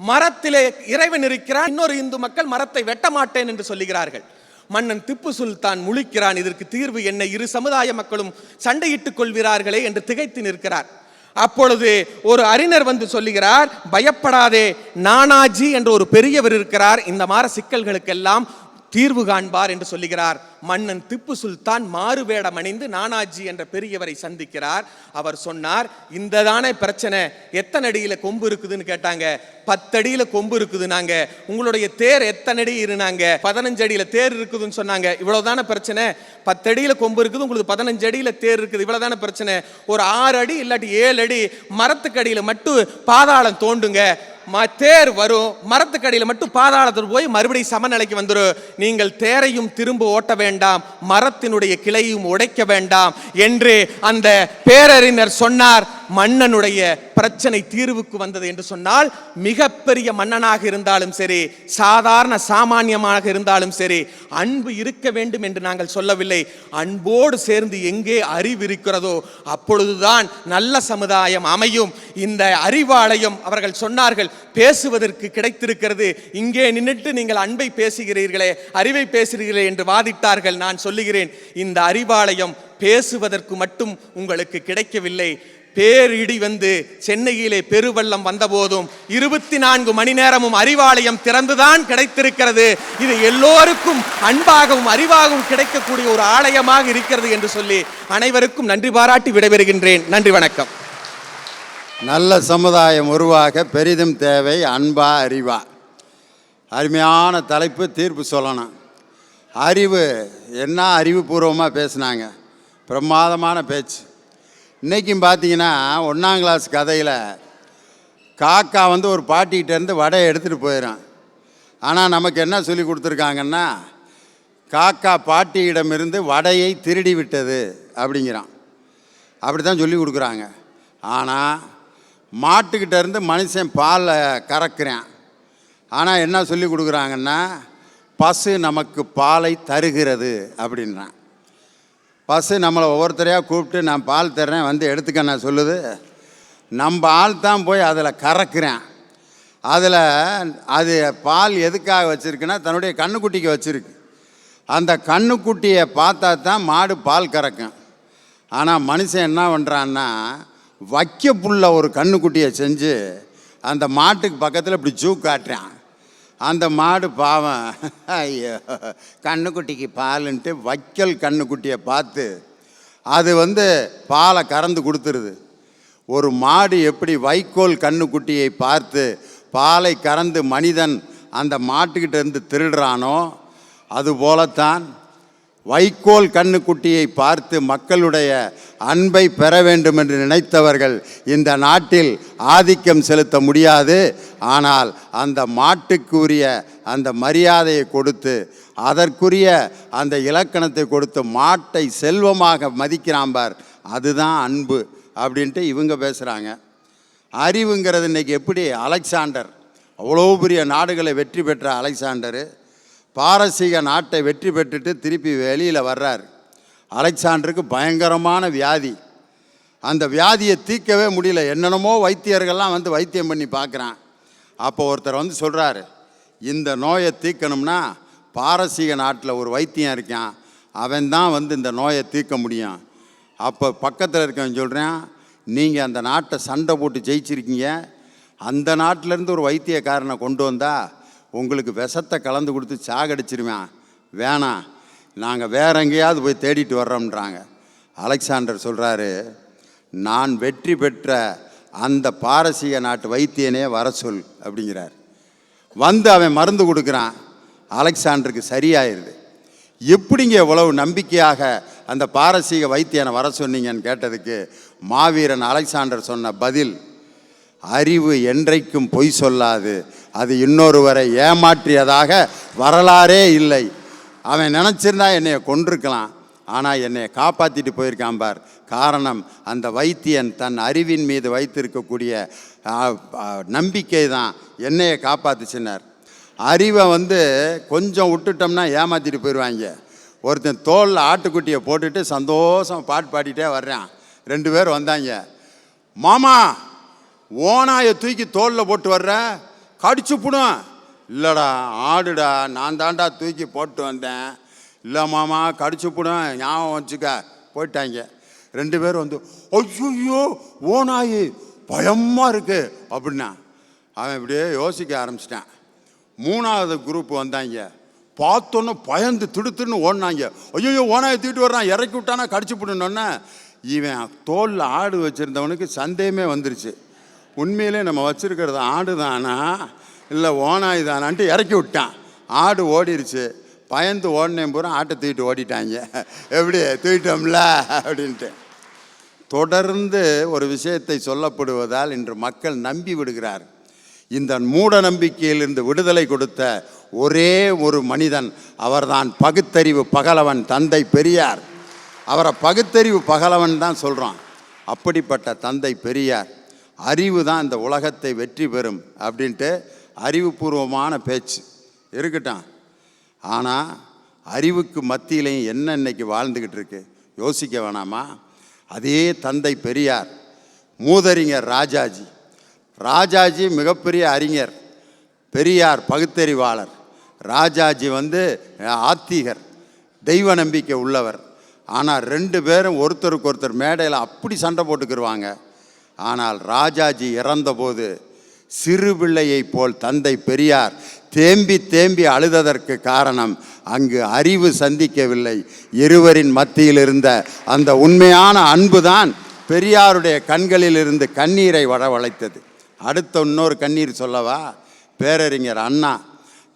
மரத்திலே இறைவன் இருக்கிறான், இன்னொரு இந்து மக்கள் மரத்தை வெட்ட மாட்டேன் என்று சொல்லுகிறார்கள். மன்னன் திப்பு சுல்தான் முழிக்கிறான், இதற்கு தீர்வு என்ன, இரு சமுதாய மக்களும் சண்டையிட்டுக் கொள்கிறார்களே என்று திகைத்து நிற்கிறார். அப்பொழுது ஒரு அறிஞர் வந்து சொல்லுகிறார், பயப்படாதே, நானாஜி என்ற ஒரு பெரியவர் இருக்கிறார், இந்த மாதிரி சிக்கல்களுக்கெல்லாம் தீர்வு காண்பார் என்று சொல்லுகிறார். மன்னன் திப்பு சுல்தான் மாறுவேடம் அணிந்து நானாஜி என்ற பெரியவரை சந்திக்கிறார். அவர் சொன்னார், இந்த தானே பிரச்சனை, எத்தனை அடியில கொம்பு இருக்குதுன்னு கேட்டாங்க. 10 அடியில கொம்பு இருக்குது. நாங்க உங்களுடைய தேர் எத்தனை அடி இருந்தாங்க? 15 அடியில தேர் இருக்குதுன்னு சொன்னாங்க. இவ்வளவுதானே பிரச்சனை? 10 அடியில கொம்பு இருக்குது, உங்களுக்கு 15 அடியில தேர் இருக்குது, இவ்வளவுதானே பிரச்சனை? ஒரு 6 அடி இல்லாட்டி 7 அடி மரத்துக்கு அடியில மட்டும் பாதாளம் தோண்டுங்க, தேர் வரும். மரத்துக்கு அடியில மட்டும் பாதாளத்தில் போய் மறுபடியும் சமநிலைக்கு வந்துடும். நீங்கள் தேரையும் திரும்ப ஓட்ட வேண்டாம், மரத்தினுடைய கிளையும் உடைக்க வேண்டாம் என்று அந்த பேரறிஞர் சொன்னார். மன்னனுடைய பிரச்சனை தீர்வுக்கு வந்தது என்று சொன்னால், மிகப்பெரிய மன்னனாக இருந்தாலும் சரி, சாதாரண சாமானியமாக இருந்தாலும் சரி, அன்பு இருக்க வேண்டும் என்று நாங்கள் சொல்லவில்லை. அன்போடு சேர்ந்து எங்கே அறிவு இருக்கிறதோ அப்பொழுதுதான் நல்ல சமுதாயம் அமையும். இந்த அறிவாலயம் அவர்கள் சொன்னார்கள், பேசுவதற்கு கிடைத்திருக்கிறது, இங்கே நின்றுட்டு நீங்கள் அன்பை பேசுகிறீர்களே, அறிவை பேசுகிறீர்களே என்று வாதிட்டார்கள். நான் சொல்லுகிறேன், இந்த அறிவாலயம் பேசுவதற்கு மட்டும் உங்களுக்கு கிடைக்கவில்லை. பேரிடி வந்து சென்னையிலே பெருவெள்ளம் வந்த போதும் 24 மணி நேரமும் அறிவாலயம் திறந்துதான் கிடைத்திருக்கிறது. இது எல்லோருக்கும் அன்பாகவும் அறிவாகவும் கிடைக்கக்கூடிய ஒரு ஆலயமாக இருக்கிறது என்று சொல்லி அனைவருக்கும் நன்றி பாராட்டி விடைபெறுகின்றேன். நன்றி, வணக்கம். நல்ல சமுதாயம் உருவாக பெரிதும் தேவை அன்பா அறிவா. அருமையான தலைப்பு, தீர்ப்பு சொல்லணும். அறிவு என்ன அறிவுபூர்வமாக பேசினாங்க, பிரமாதமான பேச்சு. இன்றைக்கும் பார்த்தீங்கன்னா 1ஆம் கிளாஸ் கதையில் காக்கா வந்து ஒரு பாட்டிகிட்டேருந்து வடையை எடுத்துகிட்டு போயிடும். ஆனால் நமக்கு என்ன சொல்லி கொடுத்துருக்காங்கன்னா, காக்கா பாட்டியிடமிருந்து வடையை திருடி விட்டது அப்படிங்கிறான். அப்படி தான் சொல்லி கொடுக்குறாங்க. ஆனால் மாட்டுக்கிட்ட இருந்து மனுஷன் பாலை கறக்குறான். ஆனால் என்ன சொல்லி கொடுக்குறாங்கன்னா, பசு நமக்கு பாலை தருகிறது அப்படின்றான். பசு நம்மளை ஒவ்வொருத்தரையாக கூப்பிட்டு நான் பால் தர்றேன் வந்து எடுத்துக்க நான் சொல்லுது. நம்ம ஆள் தான் போய் அதில் கறக்குறேன். அதில் அது பால் எதுக்காக வச்சுருக்குன்னா தன்னுடைய கண்ணுக்குட்டிக்கு வச்சுருக்கு. அந்த கண்ணுக்குட்டியை பார்த்தா தான் மாடு பால் கறக்கும். ஆனால் மனுஷன் என்ன பண்ணுறான்னா, வைக்க புள்ள ஒரு கண்ணுக்குட்டியை செஞ்சு அந்த மாட்டுக்கு பக்கத்தில் இப்படி ஜூ காட்டுறான். அந்த மாடு பாவம், ஐயோ கண்ணுக்குட்டிக்கு பாலுன்ட்டு வைக்கல் கண்ணுக்குட்டியை பார்த்து அது வந்து பாலை கறந்து கொடுத்துருது. ஒரு மாடு எப்படி வைக்கோல் கண்ணுக்குட்டியை பார்த்து பாலை கறந்து மனிதன் அந்த மாட்டுக்கிட்ட இருந்து திருடுறானோ, அதுபோலத்தான் வைக்கோல் கண்ணுக்குட்டியை பார்த்து மக்களுடைய அன்பை பெற வேண்டும் என்று நினைத்தவர்கள் இந்த நாட்டில் ஆதிக்கம் செலுத்த முடியாது. ஆனால் அந்த மாட்டுக்குரிய அந்த மரியாதையை கொடுத்து, அதற்குரிய அந்த இலக்கணத்தை கொடுத்து மாட்டை செல்வமாக மதிக்கிறான் பார், அதுதான் அன்பு அப்படின்ட்டு இவங்க பேசுகிறாங்க. அறிவுங்கிறது இன்றைக்கி எப்படி, அலெக்சாண்டர் அவ்வளோ பெரிய நாடுகளை வெற்றி பெற்ற அலெக்சாண்டரு பாரசீக நாட்டை வெற்றி பெற்றுட்டு திருப்பி வெளியில் வர்றார். அலெக்சாண்டருக்கு பயங்கரமான வியாதி. அந்த வியாதியை தீர்க்கவே முடியல. என்னென்னமோ வைத்தியர்கள்லாம் வந்து வைத்தியம் பண்ணி பார்க்குறான். அப்போ ஒருத்தர் வந்து சொல்கிறாரு, இந்த நோயை தீர்க்கணும்னா பாரசீக நாட்டில் ஒரு வைத்தியம் இருக்கான், அவன் தான் வந்து இந்த நோயை தீர்க்க முடியும். அப்போ பக்கத்தில் இருக்கவன் சொல்கிறான், நீங்கள் அந்த நாட்டை சண்டை போட்டு ஜெயிச்சிருக்கீங்க. அந்த நாட்டிலேருந்து ஒரு வைத்தியக்காரனை கொண்டு வந்தால் உங்களுக்கு விஷத்தை கலந்து கொடுத்து சாகடிச்சிருவேன். வேணாம், நாங்கள் வேற எங்கேயாவது போய் தேடிட்டு வர்றோம்ன்றாங்க. அலெக்சாண்டர் சொல்கிறாரு, நான் வெற்றி பெற்ற அந்த பாரசீக நாட்டு வைத்தியனே வர சொல் அப்படிங்கிறார். வந்து அவன் மருந்து கொடுக்குறான். அலெக்சாண்டருக்கு சரியாயிருது. எப்படிங்க இவ்வளவு நம்பிக்கையாக அந்த பாரசீக வைத்தியனை வர சொன்னீங்கன்னு கேட்டதுக்கு மாவீரன் அலெக்சாண்டர் சொன்ன பதில், அறிவு என்றைக்கும் பொய் சொல்லாது, அது இன்னொருவரை ஏமாற்றியதாக வரலாறே இல்லை. அவன் நினச்சிருந்தா என்னைய கொன்றிருக்கலாம், ஆனால் என்னை காப்பாற்றிட்டு போயிருக்கான் பார். காரணம், அந்த வைத்தியன் தன் அறிவின் மீது வைத்திருக்கக்கூடிய நம்பிக்கை தான் என்னையை காப்பாற்றுச்சினார். அறிவை கொஞ்சம் விட்டுட்டோம்னா ஏமாற்றிட்டு போயிடுவாங்க. ஒருத்தன் தோளில் ஆட்டுக்குட்டியை போட்டுட்டு சந்தோஷம் பாட்டு பாடிட்டே வர்றான். 2 பேர் வந்தாங்க. மாமா, ஓனாயை தூக்கி தோளில் போட்டு வர்ற, கடிச்சு போடும். இல்லைடா, ஆடுடா, நான் தாண்டா தூக்கி போட்டு வந்தேன். இல்லை மாமா, கடிச்சு போடும், ஞாபகம் வச்சுக்க. போயிட்டாங்க. 2 பேர் ஐயோ ஓனாயி பயமாக இருக்கு அப்படின்னா அவன் இப்படியே யோசிக்க ஆரம்பிச்சிட்டான். 3வது குரூப் வந்தாங்க. பார்த்தோன்னே பயந்து திடுத்துன்னு ஓடினாங்க. ஐயோ ஓனாயை தூக்கிட்டு வர்றான், இறக்கி விட்டானா கடிச்சு போடணுன்னே இவன் தோலில் ஆடு வச்சுருந்தவனுக்கு சந்தேகமே வந்துருச்சு. உண்மையிலே நம்ம வச்சுருக்கிறது ஆடு தானா இல்லை ஓனாய் தானான்ட்டு இறக்கி விட்டான். ஆடு ஓடிருச்சு. பயந்து ஓடினேன் பூரா ஆட்டை தூக்கிட்டு ஓடிட்டாங்க. எப்படி தூக்கிட்டோம்ல அப்படின்ட்டு. தொடர்ந்து ஒரு விஷயத்தை சொல்லப்படுவதால் இன்று மக்கள் நம்பி விடுகிறார். இந்த மூட நம்பிக்கையிலிருந்து விடுதலை கொடுத்த ஒரே ஒரு மனிதன், அவர்தான் பகுத்தறிவு பகலவன் தந்தை பெரியார். அவரை பகுத்தறிவு பகலவன் தான் சொல்கிறான். அப்படிப்பட்ட தந்தை பெரியார், அறிவு தான் இந்த உலகத்தை வெற்றி பெறும் அப்படின்ட்டு அறிவுபூர்வமான பேச்சு இருக்கட்டும். ஆனால் அறிவுக்கு மத்தியிலையும் என்ன இன்னைக்கு வாழ்ந்துக்கிட்டு இருக்கு யோசிக்க வேணாமா? அதே தந்தை பெரியார், மூதறிஞர் ராஜாஜி மிகப்பெரிய அறிஞர், பெரியார் பகுத்தறிவாளர். ராஜாஜி ஆத்திகர், தெய்வ நம்பிக்கை உள்ளவர். ஆனால் 2 பேரும் ஒருத்தருக்கு ஒருத்தர் மேடையில் அப்படி சண்டை போட்டுக்கிடுவாங்க. ஆனால் ராஜாஜி இறந்தபோது சிறு பிள்ளையை போல் தந்தை பெரியார் தேம்பி தேம்பி அழுததற்கு காரணம், அங்கு அறிவு சந்திக்கவில்லை. இருவரின் மத்தியில் இருந்த அந்த உண்மையான அன்பு தான் பெரியாருடைய கண்களில் இருந்து கண்ணீரை வரவழைத்தது. அடுத்த இன்னொரு கண்ணீர் சொல்லவா? பேரறிஞர் அண்ணா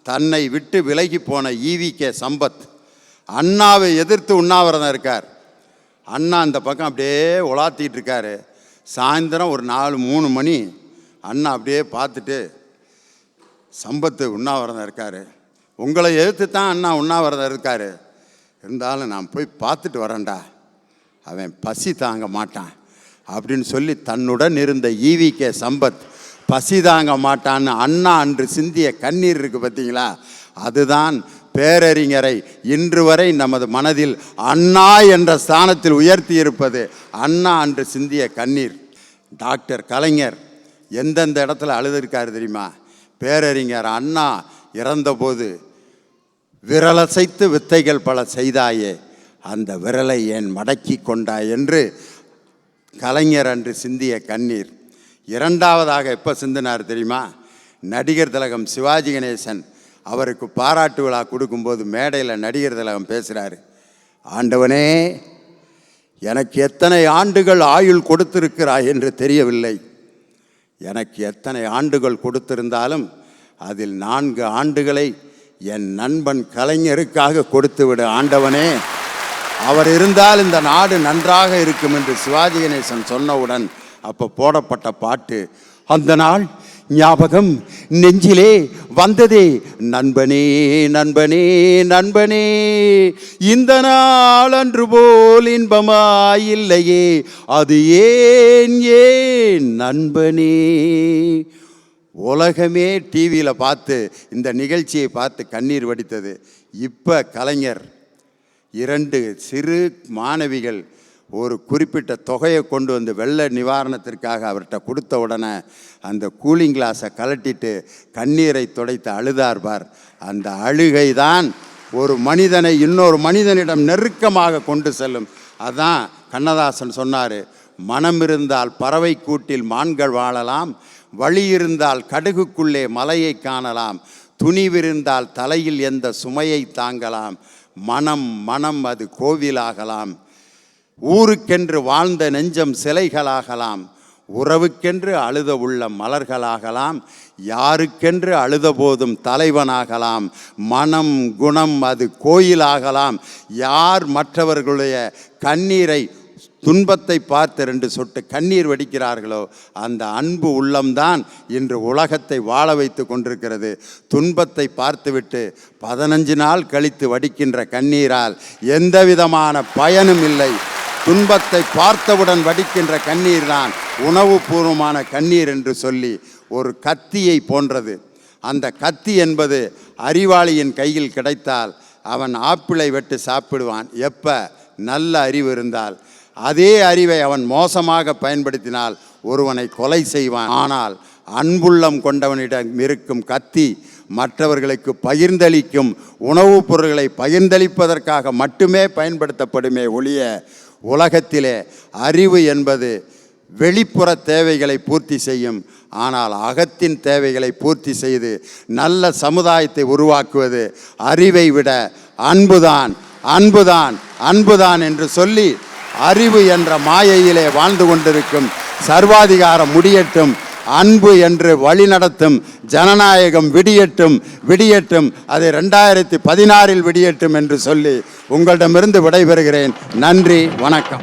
தன்னை விட்டு விலகி போன ஈவிகே சம்பத் அண்ணாவை எதிர்த்து உண்ணாவிரதம் இருக்கார். அண்ணா அந்த பக்கம் அப்படியே உலாத்திட்டு இருக்காரு. சாயந்தரம் ஒரு 4-3 மணி அண்ணா அப்படியே பார்த்துட்டு, சம்பத்து உண்ணாவிரதம் இருக்கார், உங்களை எதிர்த்து தான் அண்ணா உண்ணாவிரதம் இருக்கார், இருந்தாலும் நான் போய் பார்த்துட்டு வரேன்டா, அவன் பசி தாங்க மாட்டான் அப்படின்னு சொல்லி தன்னுடன் இருந்த ஈவிகே சம்பத் பசி தாங்க மாட்டான்னு அண்ணா அன்று சிந்திய கண்ணீர் இருக்குது பார்த்தீங்களா? அதுதான் பேரறிஞரை இன்று வரை நமது மனதில் அண்ணா என்ற ஸ்தானத்தில் உயர்த்தி இருப்பது. அண்ணா அன்று சிந்திய கண்ணீர். டாக்டர் கலைஞர் எந்தெந்த இடத்துல அழுதுருக்காரு தெரியுமா? பேரறிஞர் அண்ணா இறந்தபோது, விரலசைத்து வித்தைகள் பல செய்தாயே, அந்த விரலை ஏன் மடக்கி கொண்டாய் என்று கலைஞர் அன்று சிந்திய கண்ணீர். 2வதாக எப்போ சிந்தினார் தெரியுமா? நடிகர் திலகம் சிவாஜி கணேசன் அவருக்கு பாராட்டு விழா கொடுக்கும்போது மேடையில் நடிகர் திலகம் பேசுகிறாரு, ஆண்டவனே, எனக்கு எத்தனை ஆண்டுகள் ஆயுள் கொடுத்திருக்கிறாய் என்று தெரியவில்லை. எனக்கு எத்தனை ஆண்டுகள் கொடுத்திருந்தாலும் அதில் 4 ஆண்டுகளை என் நண்பன் கலைஞருக்காக கொடுத்து விடு ஆண்டவனே. அவர் இருந்தால் இந்த நாடு நன்றாக இருக்கும் என்று சிவாஜி கணேசன் சொன்னவுடன் அப்போ போடப்பட்ட பாட்டு, அந்த நாள் ஞாபகம் நெஞ்சிலே வந்ததே, நண்பனே நண்பனே நண்பனே, இந்த நாள் அன்று போல் இன்பமாயில்லையே, அது ஏன் ஏன் நண்பனே. உலகமே டிவியில் பார்த்து இந்த நிகழ்ச்சியை பார்த்து கண்ணீர் வடித்தது. இப்போ கலைஞர் 2 சிறு மாணவிகள் ஒரு குறிப்பிட்ட தொகையை கொண்டு வந்து வெள்ள நிவாரணத்திற்காக அவர்கிட்ட கொடுத்த உடனே அந்த கூலிங் கிளாஸை கலட்டிட்டு கண்ணீரை துடைத்து அழுதார் பார். அந்த அழுகை தான் ஒரு மனிதனை இன்னொரு மனிதனிடம் நெருக்கமாக கொண்டு செல்லும். அதான் கண்ணதாசன் சொன்னார், மனம் இருந்தால் பறவை கூட்டில் மான்கள் வாழலாம், வழி இருந்தால் கடுகுக்குள்ளே மலையை காணலாம், துணிவிருந்தால் தலையில் எந்த சுமையை தாங்கலாம், மனம் மனம் அது கோவிலாகலாம், ஊருக்கென்று வாழ்ந்த நெஞ்சம் சிலைகளாகலாம், உறவுக்கென்று அழுத உள்ள மலர்களாகலாம், யாருக்கென்று அழுத போதும் தலைவனாகலாம், மனம் குணம் அது கோயிலாகலாம், யார் மற்றவர்களுடைய கண்ணீரை துன்பத்தை பார்த்து 2 சொட்டு கண்ணீர் வடிக்கிறார்களோ அந்த அன்பு உள்ளம்தான் இன்று உலகத்தை வாழ வைத்து கொண்டிருக்கிறது. துன்பத்தை பார்த்துவிட்டு 15 நாள் கழித்து வடிக்கின்ற கண்ணீரால் எந்த விதமான பயனும் இல்லை. துன்பத்தை பார்த்தவுடன் வடிக்கின்ற கண்ணீர் தான் உணவுபூர்வமான கண்ணீர் என்று சொல்லி ஒரு கத்தியை போன்றது. அந்த கத்தி என்பது அறிவாளியின் கையில் கிடைத்தால் அவன் ஆப்பிளை வெட்டு சாப்பிடுவான். எப்போ? நல்ல அறிவு இருந்தால். அதே அறிவை அவன் மோசமாக பயன்படுத்தினால் ஒருவனை கொலை செய்வான். ஆனால் அன்புள்ளம் கொண்டவனிடம் இருக்கும் கத்தி மற்றவர்களுக்கு பகிர்ந்தளிக்கும் உணவுப் பொருட்களை பகிர்ந்தளிப்பதற்காக மட்டுமே பயன்படுத்தப்படுமே ஒழிய உலகத்திலே அறிவு என்பது வெளிப்புற தேவைகளை பூர்த்தி செய்யும். ஆனால் அகத்தின் தேவைகளை பூர்த்தி செய்து நல்ல சமுதாயத்தை உருவாக்குவது அறிவை விட அன்புதான், அன்புதான், அன்புதான் என்று சொல்லி அறிவு என்ற மாயையிலே வாழ்ந்து கொண்டிருக்கும் சர்வாதிகாரம் முடியட்டும், அன்பு என்று வழிநடத்தும் ஜனநாயகம் விடியட்டும், விடியட்டும், அது 2016 விடியட்டும் என்று சொல்லி உங்களிடமிருந்து விடைபெறுகிறேன். நன்றி, வணக்கம்.